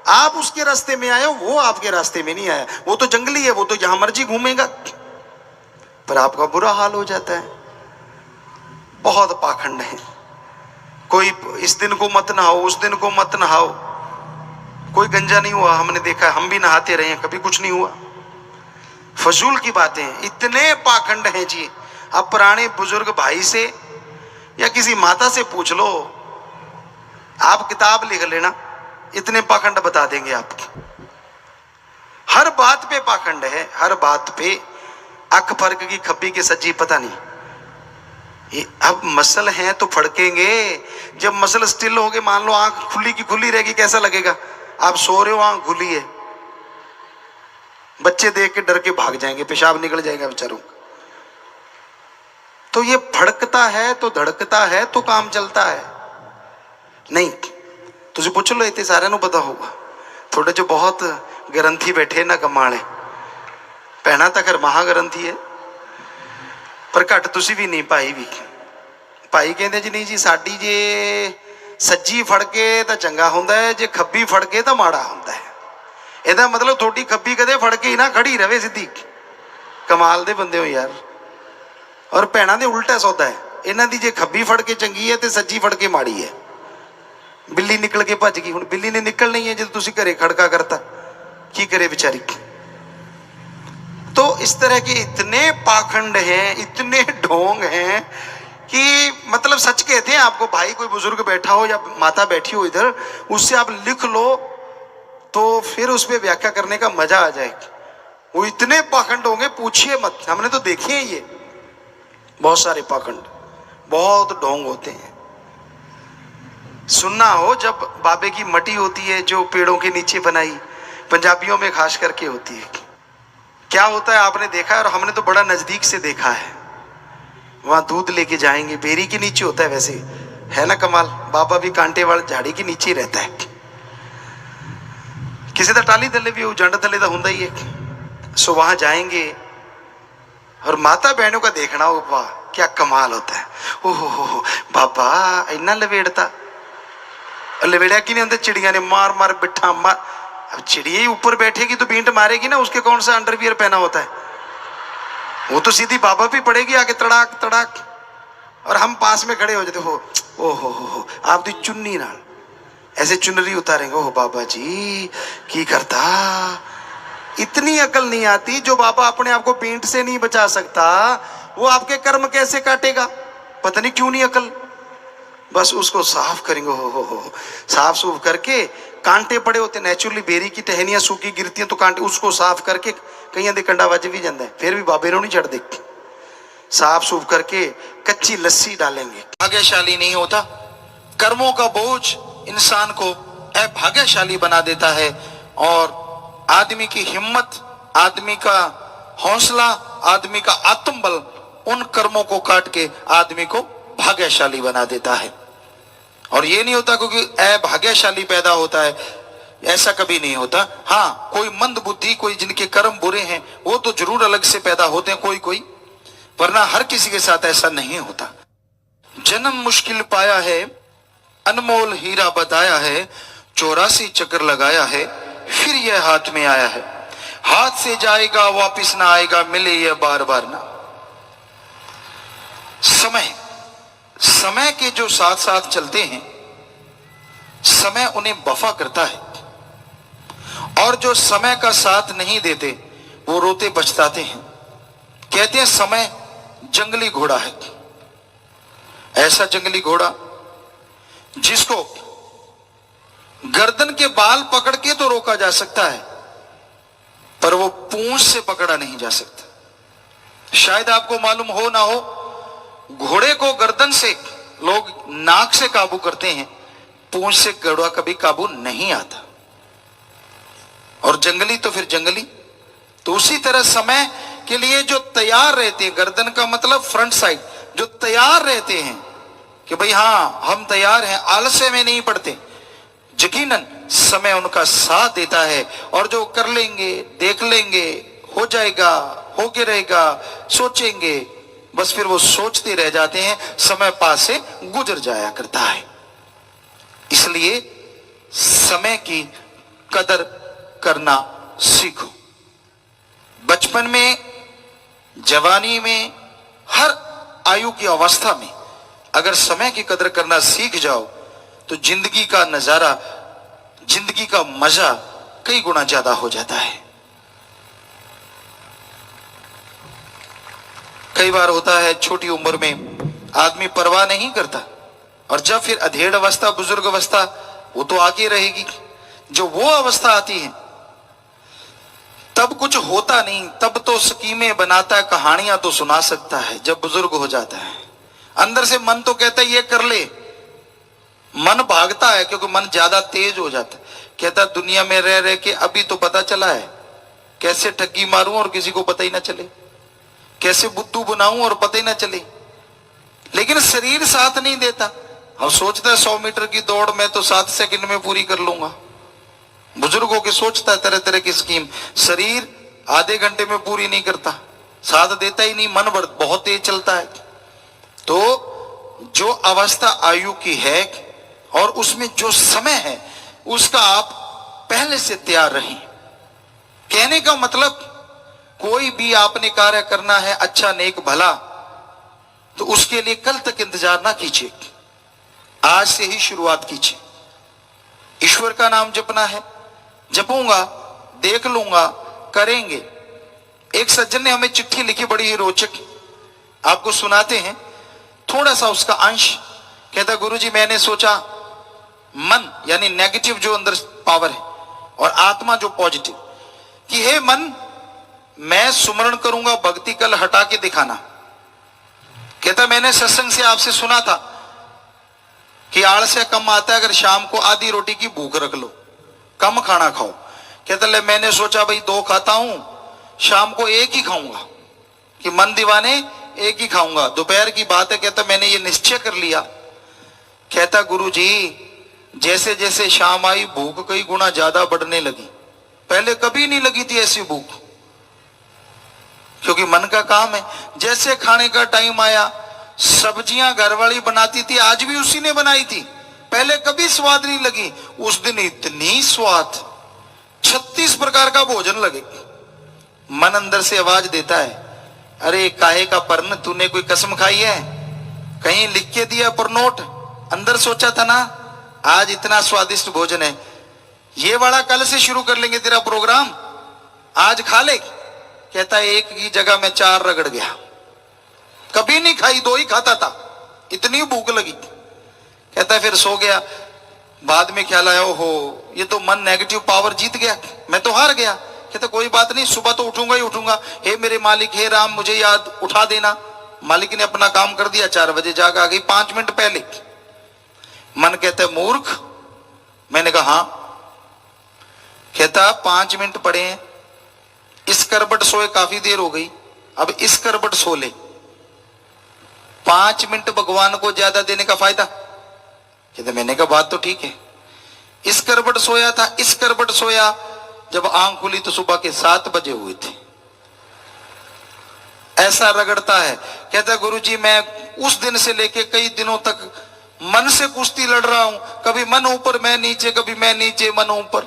B: आप उसके रास्ते में आए हो, वो आपके रास्ते में नहीं आया। वो तो जंगली है, वो तो जहां मर्जी घूमेगा, पर आपका बुरा हाल हो जाता है। बहुत पाखंड है। कोई इस दिन को मत नहाओ, उस दिन को मत नहाओ। कोई गंजा नहीं हुआ, हमने देखा, हम भी नहाते रहे, कभी कुछ नहीं हुआ। फजूल की बातें, इतने पाखंड हैं जी। अब पुराने बुजुर्ग भाई से या किसी माता से पूछ लो, आप किताब लिख लेना, इतने पाखंड बता देंगे आपको। हर बात पे पाखंड है, हर बात पे। अख फर्क की खब्बी के सज्जी पता नहीं। ये अब मसल हैं तो फड़केंगे। जब मसल स्टिल हो गए, मान लो आंख खुली की खुली रहेगी, कैसा लगेगा? आप सो रहे हो, आंख खुली है, बच्चे देख के डर के भाग जाएंगे, पेशाब निकल जाएगा बेचारों का। तो ये फड़कता है तो धड़कता है तो काम चलता है। नहीं, तुझे पूछ लो, इतने सारे पता होगा। थोड़े जो बहुत ग्रंथी बैठे ना कमाले, पहना तक महाग्रंथी है, पर घट तुसी भी नहीं। भाई भी भाई कहते जी नहीं जी, साडी जे सज्जी फड़के तो चंगा हुंदा है, जे खब्बी फड़के तो माड़ा हुंदा है। ਇਹਦਾ मतलब थोड़ी खब्बी कदे फड़ के ही ना खड़ी रहे सीधी। कमाल दे बंदे हो यार। और भैणा दे उल्टा सौदा है, इन्हां दी जे खब्बी फड़ के चंगी है तो सज्जी फड़ के माड़ी है। बिल्ली निकल के भज गई, हुण बिल्ली ने निकलना ही है जो तुसीं घरे खड़का करता, की करे बेचारी। तो इस तरह के इतने पाखंड हैं, इतने ढोंग हैं कि मतलब सच कहते हैं आपको। भाई कोई बुजुर्ग बैठा हो या माता बैठी हो इधर, उससे आप लिख लो तो फिर उस पर व्याख्या करने का मजा आ जाएगा। वो इतने पाखंड होंगे, पूछिए मत। हमने तो देखे हैं ये बहुत सारे पाखंड, बहुत ढोंग होते हैं। सुनना हो, जब बाबे की मटी होती है जो पेड़ों के नीचे बनाई, पंजाबियों में खास करके होती है, क्या होता है आपने देखा है, और हमने तो बड़ा नजदीक से देखा है। वहां दूध लेके जाएंगे, बेरी के नीचे होता है, वैसे है ना कमाल। बाबा भी कांटे वाले झाड़ी के नीचे रहता है। किसी का टाली थले भी हो, जंड थले तो होता ही है। सो वहां जाएंगे और माता बहनों का देखना हो, वाह क्या कमाल होता है। ओहो हो बाबा इन्ना लवेड़ता, लवेड़ा की नहीं, अंदर चिड़िया ने मार मार बिठा मार। अब चिड़िया ही ऊपर बैठेगी तो बींट मारेगी ना, उसके कौन सा अंडरवियर पहना होता है, वो तो सीधी बाबा भी पड़ेगी आगे तड़ाक तड़ाक। और हम पास में खड़े हो जाते हो, ओहो आप दी चुन्नी नाल ऐसे चुनरी उतारेंगे। ओह बाबा जी की करता। इतनी अकल नहीं आती। जो बाबा अपने आप को पेंट से नहीं बचा सकता, वो आपके कर्म कैसे काटेगा? पता नहीं क्यों नहीं अकल। बस उसको साफ करेंगे, हो साफ सूफ करके। कांटे पड़े होते नेचुरली, बेरी की टहनियां सूखी गिरती हैं तो कांटे, उसको साफ करके कहीं दे कंडा वज भी जाता है, फिर भी बाबे नहीं चढ़। साफ सूफ करके कच्ची लस्सी डालेंगे। भाग्यशाली नहीं होता। कर्मों का बोझ इंसान को अभाग्यशाली बना देता है, और आदमी की हिम्मत, आदमी का हौसला, आदमी का आत्मबल उन कर्मों को काट के आदमी को भाग्यशाली बना देता है। और ये नहीं होता क्योंकि अभाग्यशाली पैदा होता है, ऐसा कभी नहीं होता। हाँ, कोई मंद बुद्धि, कोई जिनके कर्म बुरे हैं, वो तो जरूर अलग से पैदा होते हैं कोई, वरना हर किसी के साथ ऐसा नहीं होता। जन्म मुश्किल पाया है, अनमोल हीरा बताया है, 84 चक्कर लगाया है, फिर यह हाथ में आया है। हाथ से जाएगा वापिस ना आएगा, मिले यह बार बार ना। समय, समय के जो साथ साथ चलते हैं, समय उन्हें वफा करता है, और जो समय का साथ नहीं देते वो रोते पछताते हैं। कहते हैं समय जंगली घोड़ा है, ऐसा जंगली घोड़ा जिसको गर्दन के बाल पकड़ के तो रोका जा सकता है, पर वो पूंछ से पकड़ा नहीं जा सकता। शायद आपको मालूम हो ना हो, घोड़े को गर्दन से लोग नाक से काबू करते हैं, पूंछ से घोड़ा कभी काबू नहीं आता। और जंगली तो फिर जंगली। तो उसी तरह समय के लिए जो तैयार रहते हैं, गर्दन का मतलब फ्रंट साइड, जो तैयार रहते हैं कि भाई हाँ हम तैयार हैं, आलस्य में नहीं पड़ते, यकीनन समय उनका साथ देता है। और जो कर लेंगे, देख लेंगे, हो जाएगा, होके रहेगा, सोचेंगे, बस फिर वो सोचते रह जाते हैं, समय पास से गुजर जाया करता है। इसलिए समय की कदर करना सीखो। बचपन में, जवानी में, हर आयु की अवस्था में अगर समय की कदर करना सीख जाओ तो जिंदगी का नजारा, जिंदगी का मजा कई गुना ज्यादा हो जाता है। कई बार होता है छोटी उम्र में आदमी परवाह नहीं करता, और जब फिर अधेड़ अवस्था, बुजुर्ग अवस्था, वो तो आगे रहेगी। जो वो अवस्था आती है तब कुछ होता नहीं, तब तो स्कीमें बनाता है, कहानियां तो सुना सकता है। जब बुजुर्ग हो जाता है, अंदर से मन तो कहता है ये कर ले, मन भागता है क्योंकि मन ज्यादा तेज हो जाता है। कहता है दुनिया में रह रह के अभी तो पता चला है कैसे ठगी मारूं और किसी को पता ही ना चले, कैसे बुद्धू बनाऊं और पता ही ना चले। लेकिन शरीर साथ नहीं देता। हम सोचता है 100 मीटर की दौड़ में तो 7 सेकंड में पूरी कर लूंगा। बुजुर्गों की सोचता है तरह तरह की स्कीम, शरीर आधे घंटे में पूरी नहीं करता, साथ देता ही नहीं, मन बहुत तेज चलता है। तो जो अवस्था आयु की है और उसमें जो समय है उसका आप पहले से तैयार रहें। कहने का मतलब, कोई भी आपने कार्य करना है अच्छा, नेक, भला, तो उसके लिए कल तक इंतजार ना कीजिए, आज से ही शुरुआत कीजिए। ईश्वर का नाम जपना है, जपूंगा, देख लूंगा, करेंगे। एक सज्जन ने हमें चिट्ठी लिखी, बड़ी ही रोचक, आपको सुनाते हैं थोड़ा सा उसका अंश। कहता गुरुजी मैंने सोचा मन यानी नेगेटिव जो अंदर पावर है और आत्मा जो पॉजिटिव, कि हे मन मैं सुमरण करूंगा, भक्ति कल हटा के दिखाना। कहता मैंने सत्संग से आपसे सुना था कि आलस्य कम आता है अगर शाम को आधी रोटी की भूख रख लो, कम खाना खाओ। कहता ले मैंने सोचा भाई 2 खाता हूं, शाम को 1 ही खाऊंगा, कि मन दीवाने 1 ही खाऊंगा, दोपहर की बात है। कहता मैंने ये निश्चय कर लिया। कहता गुरुजी जैसे जैसे शाम आई भूख कई गुना ज्यादा बढ़ने लगी, पहले कभी नहीं लगी थी ऐसी भूख, क्योंकि मन का काम है। जैसे खाने का टाइम आया, सब्जियां घरवाली बनाती थी, आज भी उसी ने बनाई थी, पहले कभी स्वाद नहीं लगी, उस दिन इतनी स्वाद, 36 प्रकार का भोजन लगे। मन अंदर से आवाज देता है अरे काहे का पर्ण, तूने कोई कसम खाई है, कहीं लिख के दिया पर नोट, अंदर सोचा था ना आज इतना स्वादिष्ट भोजन है, ये वाला कल से शुरू कर लेंगे तेरा प्रोग्राम, आज खा ले। कहता है 1 की जगह में 4 रगड़ गया, कभी नहीं खाई, 2 ही खाता था, इतनी भूख लगी। कहता है फिर सो गया, बाद में ख्याल आया ओहो ये तो मन नेगेटिव पावर जीत गया, मैं तो हार गया। कहता कोई बात नहीं, सुबह तो उठूंगा ही उठूंगा, हे मेरे मालिक, हे राम मुझे याद उठा देना। मालिक ने अपना काम कर दिया, 4 बजे जाग आ गई, 5 मिनट पहले। मन कहता है मूर्ख, मैंने कहा हाँ। कहता 5 मिनट पड़े हैं, इस करबट सोए काफी देर हो गई, अब इस करबट सो ले, 5 मिनट भगवान को ज्यादा देने का फायदा। कहते मैंने कहा बात तो ठीक है, इस करबट सोया था, इस करबट सोया, जब आंख खुली तो सुबह के 7 बजे हुए थे। ऐसा रगड़ता है। कहता गुरुजी मैं उस दिन से लेके कई दिनों तक मन से कुश्ती लड़ रहा हूं, कभी मन ऊपर मैं नीचे, कभी मैं नीचे मन ऊपर,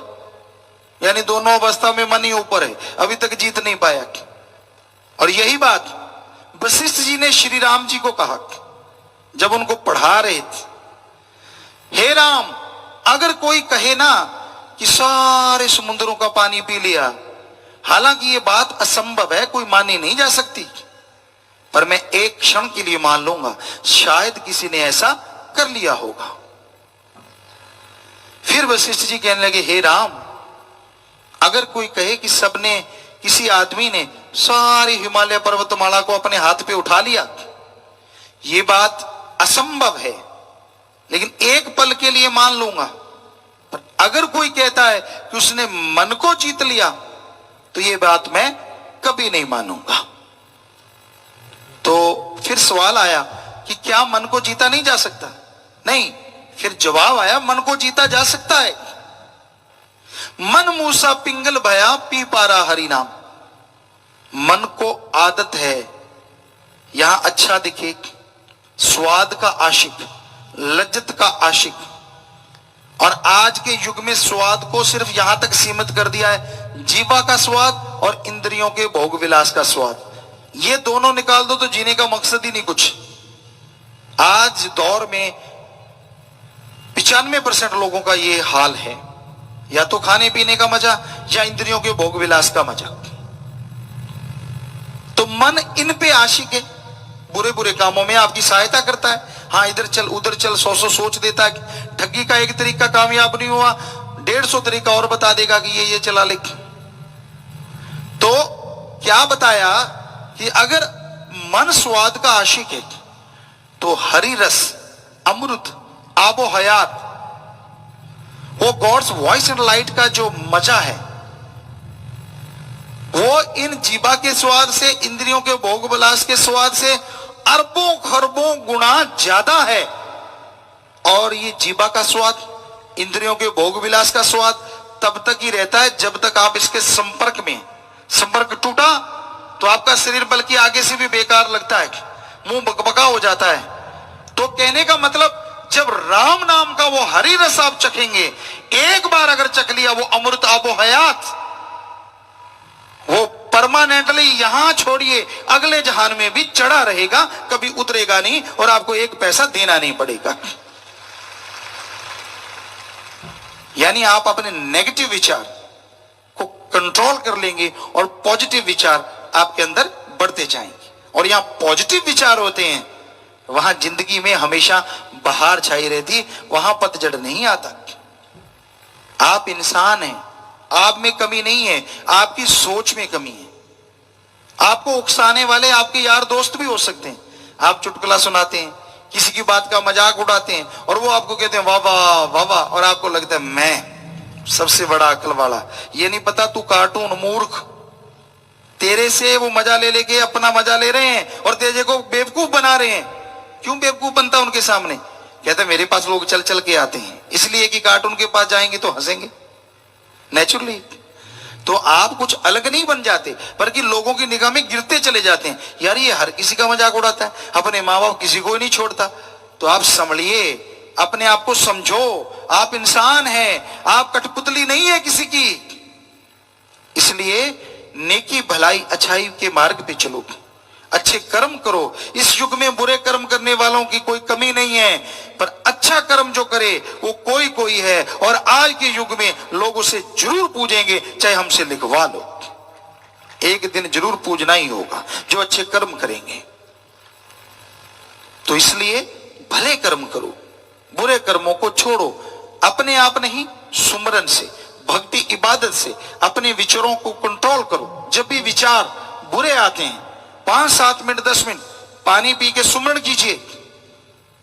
B: यानी दोनों अवस्था में मन ही ऊपर है, अभी तक जीत नहीं पाया। और यही बात वशिष्ठ जी ने श्री राम जी को कहा जब उनको पढ़ा रहे थे, हे राम, अगर कोई कहे ना कि सारे समुद्रों का पानी पी लिया, हालांकि ये बात असंभव है, कोई मानी नहीं जा सकती, पर मैं एक क्षण के लिए मान लूंगा, शायद किसी ने ऐसा कर लिया होगा। फिर वशिष्ठ जी कहने लगे, हे राम, अगर कोई कहे कि सबने, किसी आदमी ने सारी हिमालय पर्वतमाला को अपने हाथ पे उठा लिया, ये बात असंभव है, लेकिन एक पल के लिए मान लूंगा। पर अगर कोई कहता है कि उसने मन को जीत लिया, तो ये बात मैं कभी नहीं मानूंगा। तो फिर सवाल आया कि क्या मन को जीता नहीं जा सकता? नहीं। फिर जवाब आया, मन को जीता जा सकता है। मन मूसा पिंगल भया पी पारा हरि नाम। मन को आदत है यहां अच्छा दिखे, स्वाद का आशिक, लज्जत का आशिक, और आज के युग में स्वाद को सिर्फ यहां तक सीमित कर दिया है, जीवा का स्वाद और इंद्रियों के भोग विलास का स्वाद। ये दोनों निकाल दो तो जीने का मकसद ही नहीं कुछ। आज दौर में 95% लोगों का ये हाल है, या तो खाने पीने का मजा या इंद्रियों के भोग विलास का मजा। तो मन इन पे आशिक है, बुरे बुरे कामों में आपकी सहायता करता है। हाँ, इधर चल उधर चल, 100 सोच देता है। ठगी का एक तरीका कामयाब नहीं हुआ, 150 तरीका और बता देगा कि ये चला ले। तो क्या बताया कि अगर मन स्वाद का आशिक है, तो हरि रस, अमृत, आबो हयात, वो गॉड्स वॉइस एंड लाइट का जो मजा है, वो इन जीवा के स्वाद से, इंद्रियों के भोग विलास के स्वाद से अरबों खरबों गुना ज्यादा है। और ये जीवा का स्वाद, इंद्रियों के भोग विलास का स्वाद तब तक ही रहता है जब तक आप इसके संपर्क में, संपर्क टूटा तो आपका शरीर बल्कि आगे से भी बेकार लगता है, मुंह बकबका हो जाता है। तो कहने का मतलब, जब राम नाम का वो हरि रस आप चखेंगे, एक बार अगर चख लिया, वो अमृत आबो हयात, वो परमानेंटली यहां छोड़िए अगले जहान में भी चढ़ा रहेगा, कभी उतरेगा नहीं और आपको एक पैसा देना नहीं पड़ेगा। यानी आप अपने नेगेटिव विचार को कंट्रोल कर लेंगे और पॉजिटिव विचार आपके अंदर बढ़ते जाएंगे। और यहां पॉजिटिव विचार होते हैं, वहां जिंदगी में हमेशा बहार छाई रहती, वहां पतझड़ नहीं आता। आप इंसान हैं, आप में कमी नहीं है, आपकी सोच में कमी है। आपको उकसाने वाले आपके यार दोस्त भी हो सकते हैं। आप चुटकुला सुनाते हैं, किसी की बात का मजाक उड़ाते हैं और वो आपको कहते हैं वाह वाह वाह वाह, और आपको लगता है मैं सबसे बड़ा अकल वाला। ये नहीं पता तू कार्टून मूर्ख, तेरे से वो मजा ले लेके अपना मजा ले रहे हैं और तेरे को बेवकूफ बना रहे हैं। क्यों बेवकूफ बनता उनके सामने? कहते मेरे पास लोग चल चल के आते हैं, इसलिए कि कार्टून के पास जाएंगे तो हंसेंगे नेचुरली। तो आप कुछ अलग नहीं बन जाते, बल्कि लोगों की निगाह में गिरते चले जाते हैं। यार ये हर किसी का मजाक उड़ाता है, अपने माँ बाप किसी को ही नहीं छोड़ता। तो आप संभलिए, अपने आप को समझो, आप इंसान हैं, आप कठपुतली नहीं है किसी की। इसलिए नेकी भलाई अच्छाई के मार्ग पे चलो, अच्छे कर्म करो। इस युग में बुरे कर्म करने वालों की कोई कमी नहीं है, पर अच्छा कर्म जो करे वो कोई कोई है। और आज के युग में लोग उसे जरूर पूजेंगे, चाहे हमसे लिखवा लो, एक दिन जरूर पूजना ही होगा जो अच्छे कर्म करेंगे। तो इसलिए भले कर्म करो, बुरे कर्मों को छोड़ो। अपने आप नहीं, सुमरन से, भक्ति इबादत से अपने विचारों को कंट्रोल करो। जब भी विचार बुरे आते हैं, 5, 7 मिनट, 10 मिनट पानी पी के सुमरण कीजिए।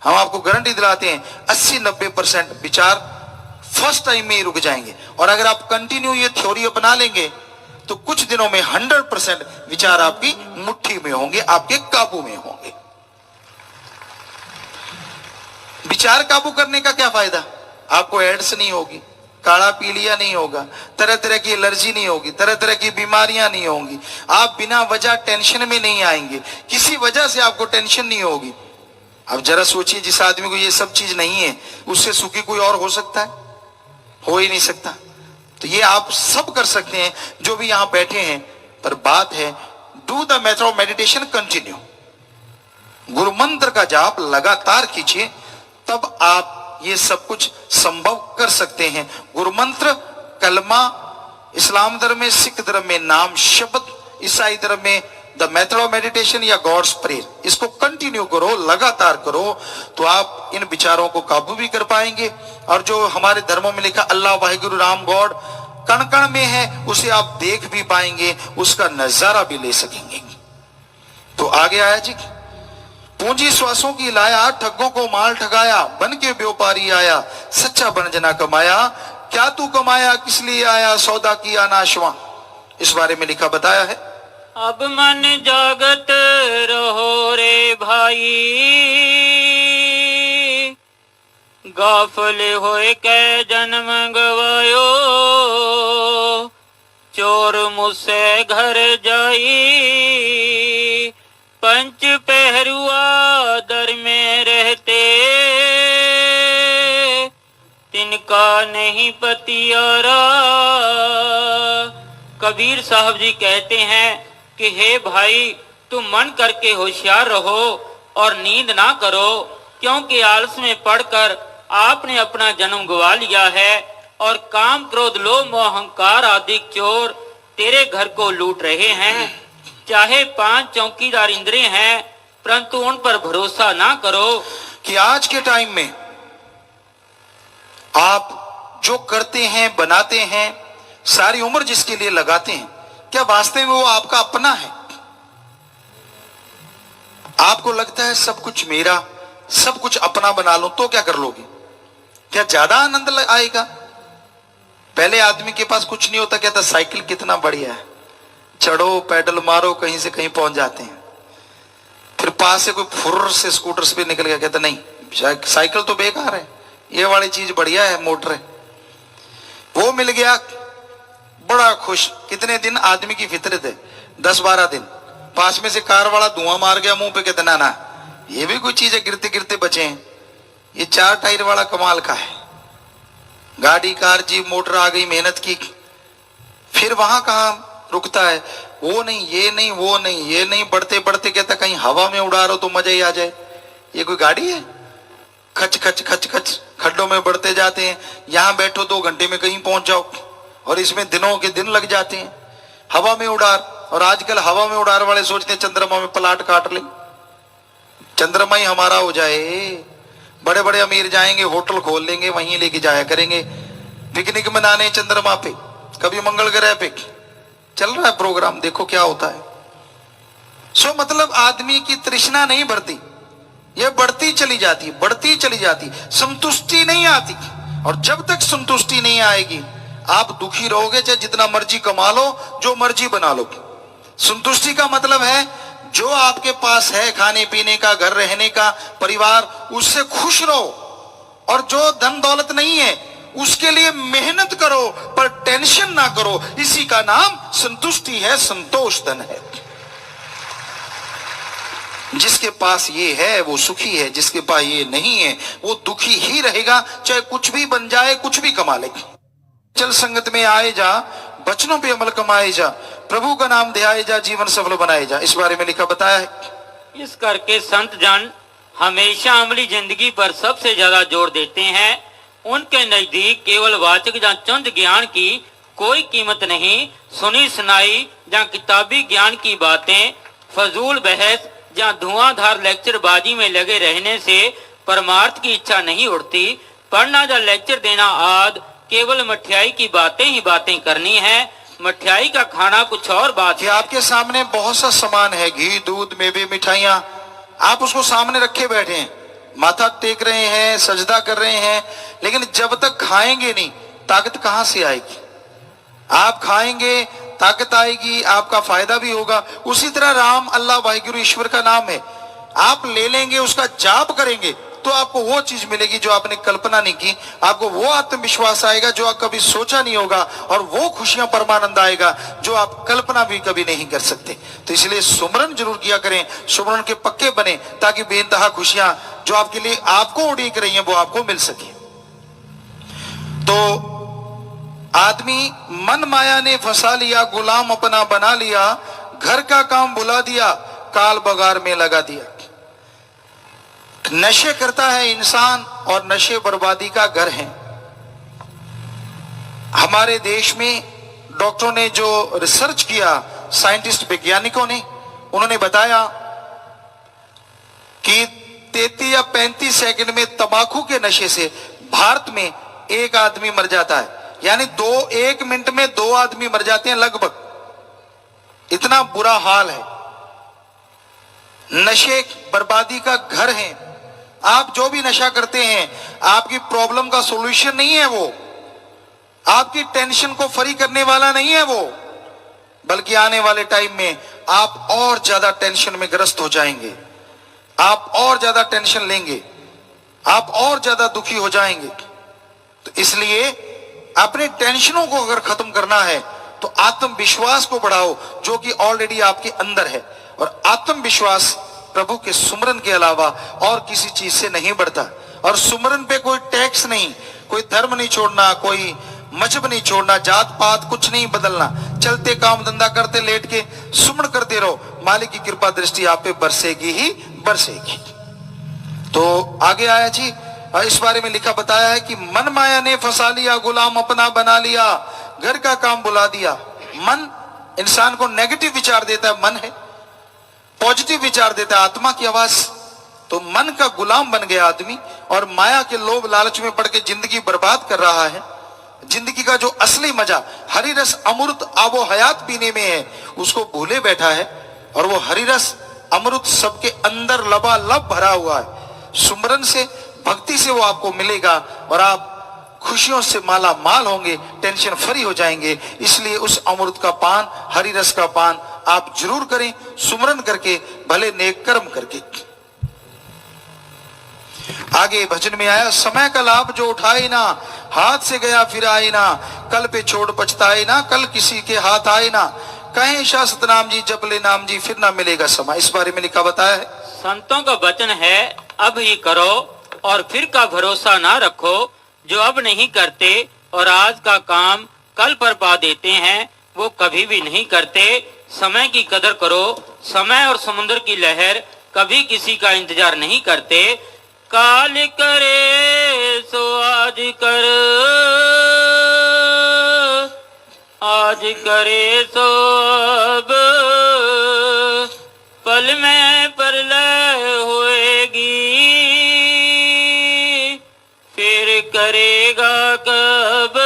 B: हम आपको गारंटी दिलाते हैं 80-90% विचार फर्स्ट टाइम में ही रुक जाएंगे। और अगर आप कंटिन्यू ये थ्योरी अपना लेंगे तो कुछ दिनों में 100% विचार आपकी मुट्ठी में होंगे, आपके काबू में होंगे। विचार काबू करने का क्या फायदा? आपको एड्स नहीं होगी, काला पीलिया नहीं होगा, तरह तरह की एलर्जी नहीं होगी, तरह तरह की बीमारियां नहीं होंगी। आप बिना वजह टेंशन में नहीं आएंगे, किसी वजह से आपको टेंशन नहीं होगी। अब जरा सोचिए, जिस आदमी को ये सब चीज नहीं है, उससे सुखी कोई और हो सकता है? हो ही नहीं सकता। तो ये आप सब कर सकते हैं जो भी यहां बैठे हैं। पर बात है, do the method of meditation continue. गुरु मंत्र का जाप लगातार कीजिए, तब आप ये सब कुछ संभव कर सकते हैं। गुरु मंत्र, कलमा, इस्लाम धर्म में, सिख धर्म में नाम शब्द, ईसाई धर्म में द मेथड ऑफ मेडिटेशन या गॉड्स प्रेयर, इसको कंटिन्यू करो, लगातार करो, तो आप इन विचारों को काबू भी कर पाएंगे। और जो हमारे धर्मों में लिखा अल्लाह वाहिगुरु राम गॉड कण कण में है, उसे आप देख भी पाएंगे, उसका नजारा भी ले सकेंगे। तो आगे आया जी, पूंजी श्वासों की लाया, ठगों को माल ठगाया, बन के व्यापारी आया, सच्चा बन जना कमाया, क्या तू कमाया किस लिए आया, सौदा किया नाशवा। इस बारे में लिखा बताया है।
C: अब मन जागत रहो रे भाई, गाफल होए कै जन्म गवायो, चोर मुझसे घर जाई, पंच पहरुआ दर में रहते, तिनका नहीं पतियारा। कबीर साहब जी कहते हैं कि हे भाई, तुम मन करके होशियार रहो और नींद ना करो, क्योंकि आलस में पड़कर आपने अपना जन्म गवा लिया है और काम क्रोध लोभ मोह अहंकार आदि चोर तेरे घर को लूट रहे हैं। चाहे 5 चौकीदार इंद्रिय हैं, परंतु उन पर भरोसा ना करो।
B: कि आज के टाइम में आप जो करते हैं, बनाते हैं, सारी उम्र जिसके लिए लगाते हैं, क्या वास्तव में वो आपका अपना है? आपको लगता है सब कुछ मेरा, सब कुछ अपना बना लो, तो क्या कर लोगे? क्या ज्यादा आनंद आएगा? पहले आदमी के पास कुछ नहीं होता, कहता साइकिल कितना बढ़िया है, चढ़ो पैडल मारो कहीं से कहीं पहुंच जाते हैं। फिर पास से कोई फुर्र से स्कूटर पे निकल गया, कहता नहीं साइकिल तो बेकार है, ये वाली चीज बढ़िया है, मोटर है। वो मिल गया, बड़ा खुश। कितने दिन आदमी की फितरत है, 10-12 दिन। पास में से कार वाला धुआं मार गया मुंह पे, कहते ना ना ये भी कोई चीज है, गिरते गिरते बचे हैं। ये 4 टायर वाला कमाल का है। गाड़ी, कार, जीप, मोटर आ गई, मेहनत की। फिर वहां कहां रुकता है, वो नहीं, ये नहीं, वो नहीं, ये नहीं, बढ़ते बढ़ते कहता कहीं हवा में उड़ा रहा हो तो मजा ही आ जाए। ये कोई गाड़ी है? खच खच खच खच खड्डों में बढ़ते जाते हैं। यहां बैठो 2 घंटे में कहीं पहुंच जाओ, और इसमें दिनों के दिन लग जाते हैं। हवा में उड़ार, और आजकल हवा में उड़ार वाले सोचते हैं चंद्रमा में प्लाट काट ले, चंद्रमा ही हमारा हो जाए। बड़े बड़े अमीर जाएंगे, होटल खोल लेंगे, वहीं लेके जाया करेंगे पिकनिक मनाने चंद्रमा पे, कभी मंगल ग्रह पे चल रहा है प्रोग्राम, देखो क्या होता है। सो मतलब आदमी की तृष्णा नहीं बढ़ती, ये बढ़ती चली जाती, बढ़ती चली जाती, संतुष्टि नहीं आती। और जब तक संतुष्टि नहीं आएगी, आप दुखी रहोगे, चाहे जितना मर्जी कमा लो, जो मर्जी बना लो। संतुष्टि का मतलब है जो आपके पास है, खाने पीने का, घर रहने का, परिवार, उससे खुश रहो। और जो धन दौलत नहीं है, उसके लिए मेहनत करो, पर टेंशन ना करो। इसी का नाम संतुष्टि है, संतोष धन है। जिसके पास ये है वो सुखी है, जिसके पास ये नहीं है वो दुखी ही रहेगा, चाहे कुछ भी बन जाए, कुछ भी कमा ले। चल संगत में आए जा, बचनों पे अमल कमाए जा, प्रभु का नाम ध्याए जा, जीवन सफल बनाए जा। इस बारे में लिखा बताया है।
C: इस करके संत जन हमेशा अमली जिंदगी पर सबसे ज्यादा जोर देते हैं। उनके नजदीक केवल वाचक या चंद ज्ञान की कोई कीमत नहीं। सुनी सुनाई या किताबी ज्ञान की बातें, फजूल बहस या धुआंधार लेक्चरबाजी में लगे रहने से परमार्थ की इच्छा नहीं उठती। पढ़ना या लेक्चर देना आदि केवल मठियाई की बातें ही बातें करनी है। मठियाई का खाना कुछ और बात है।
B: आपके सामने बहुत सा सामान है, घी, दूध, मेवे, मिठाइयां, आप उसको सामने रखे बैठे हैं, माथा टेक रहे हैं, सजदा कर रहे हैं, लेकिन जब तक खाएंगे नहीं, ताकत कहां से आएगी? आप खाएंगे, ताकत आएगी, आपका फायदा भी होगा। उसी तरह राम, अल्लाह, वाहिगुरु, ईश्वर का नाम है। आप ले लेंगे, उसका जाप करेंगे, तो आपको वो चीज मिलेगी जो आपने कल्पना नहीं की। आपको वो आत्मविश्वास आएगा जो आप कभी सोचा नहीं होगा, और वो खुशियां, परमानंद आएगा जो आप कल्पना भी कभी नहीं कर सकते। तो इसलिए सुमरन जरूर किया करें, सुमरन के पक्के बने, ताकि बेइंतहा खुशियां जो आपके लिए आपको उड़ीक रही हैं वो आपको मिल सके। तो आदमी मन माया ने फंसा लिया, गुलाम अपना बना लिया, घर का काम भुला दिया, काल बगार में लगा दिया। नशे करता है इंसान और नशे बर्बादी का घर है। हमारे देश में डॉक्टरों ने जो रिसर्च किया, साइंटिस्ट वैज्ञानिकों ने, उन्होंने बताया कि 33 या 35 सेकंड में तंबाकू के नशे से भारत में एक आदमी मर जाता है। यानी 1 मिनट में 2 आदमी मर जाते हैं लगभग। इतना बुरा हाल है। नशे बर्बादी का घर है। आप जो भी नशा करते हैं, आपकी प्रॉब्लम का सॉल्यूशन नहीं है वो, आपकी टेंशन को फ्री करने वाला नहीं है वो, बल्कि आने वाले टाइम में आप और ज्यादा टेंशन में ग्रस्त हो जाएंगे, आप और ज्यादा टेंशन लेंगे, आप और ज्यादा दुखी हो जाएंगे। तो इसलिए अपने टेंशनों को अगर खत्म करना है तो आत्मविश्वास को बढ़ाओ, जो कि ऑलरेडी आपके अंदर है। और आत्मविश्वास प्रभु के सुमरन के अलावा और किसी चीज से नहीं बढ़ता। और सुमरन पे कोई टैक्स नहीं, कोई धर्म नहीं छोड़ना, कोई मजहब नहीं छोड़ना, जात पात कुछ नहीं बदलना। चलते काम धंधा करते लेट के सुमन करते रहो, मालिक की कृपा दृष्टि आप पे बरसेगी ही बरसेगी। तो आगे आया जी, इस बारे में लिखा बताया है कि मन माया ने फंसा लिया, गुलाम अपना बना लिया, घर का काम बुला दिया। मन इंसान को नेगेटिव विचार देता है, मन है, पॉजिटिव विचार देता है, आत्मा की आवाज। तो मन का गुलाम बन गया आदमी और माया के लोभ लालच में पड़ के जिंदगी बर्बाद कर रहा है। जिंदगी का जो असली मजा हरि रस अमृत आबो हयात पीने में है, उसको भूले बैठा है। और वो हरि रस अमृत सबके अंदर लबालब भरा हुआ है। सुमरन से, भक्ति से वो आपको मिलेगा और आप खुशियों से माला माल होंगे, टेंशन फ्री हो जाएंगे। इसलिए उस अमृत का पान, हरि रस का पान आप जरूर करें, सुमरन करके, भले नेक कर्म करके। आगे भजन में आया, समय का लाभ जो उठाए ना, हाथ से गया फिर आए ना, कल पे छोड़ पछताए ना, कल किसी के हाथ आए ना, कहें शाह सतनाम जी जप ले नाम जी, फिर ना मिलेगा समय। इस बारे में लिखा बताया है,
C: संतों का वचन है अब ही करो और फिर का भरोसा ना रखो। जो अब नहीं करते और आज का काम कल पर पा देते हैं, वो कभी भी नहीं करते। समय की कदर करो। समय और समुद्र की लहर कभी किसी का इंतजार नहीं करते। काल करे सो आज कर, आज करे सो अब, पल में प्रलय होएगी, फिर करेगा कब।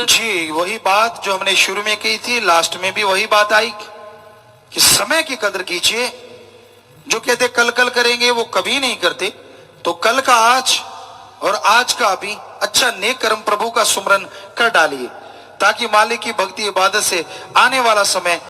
B: जी वही बात जो हमने शुरू में कही थी, लास्ट में भी वही बात आई कि समय की कदर कीजिए। जो कहते कल कल करेंगे वो कभी नहीं करते। तो कल का आज और आज का अभी अच्छा नेक कर्म प्रभु का सुमरन कर डालिए, ताकि मालिक की भक्ति इबादत से आने वाला समय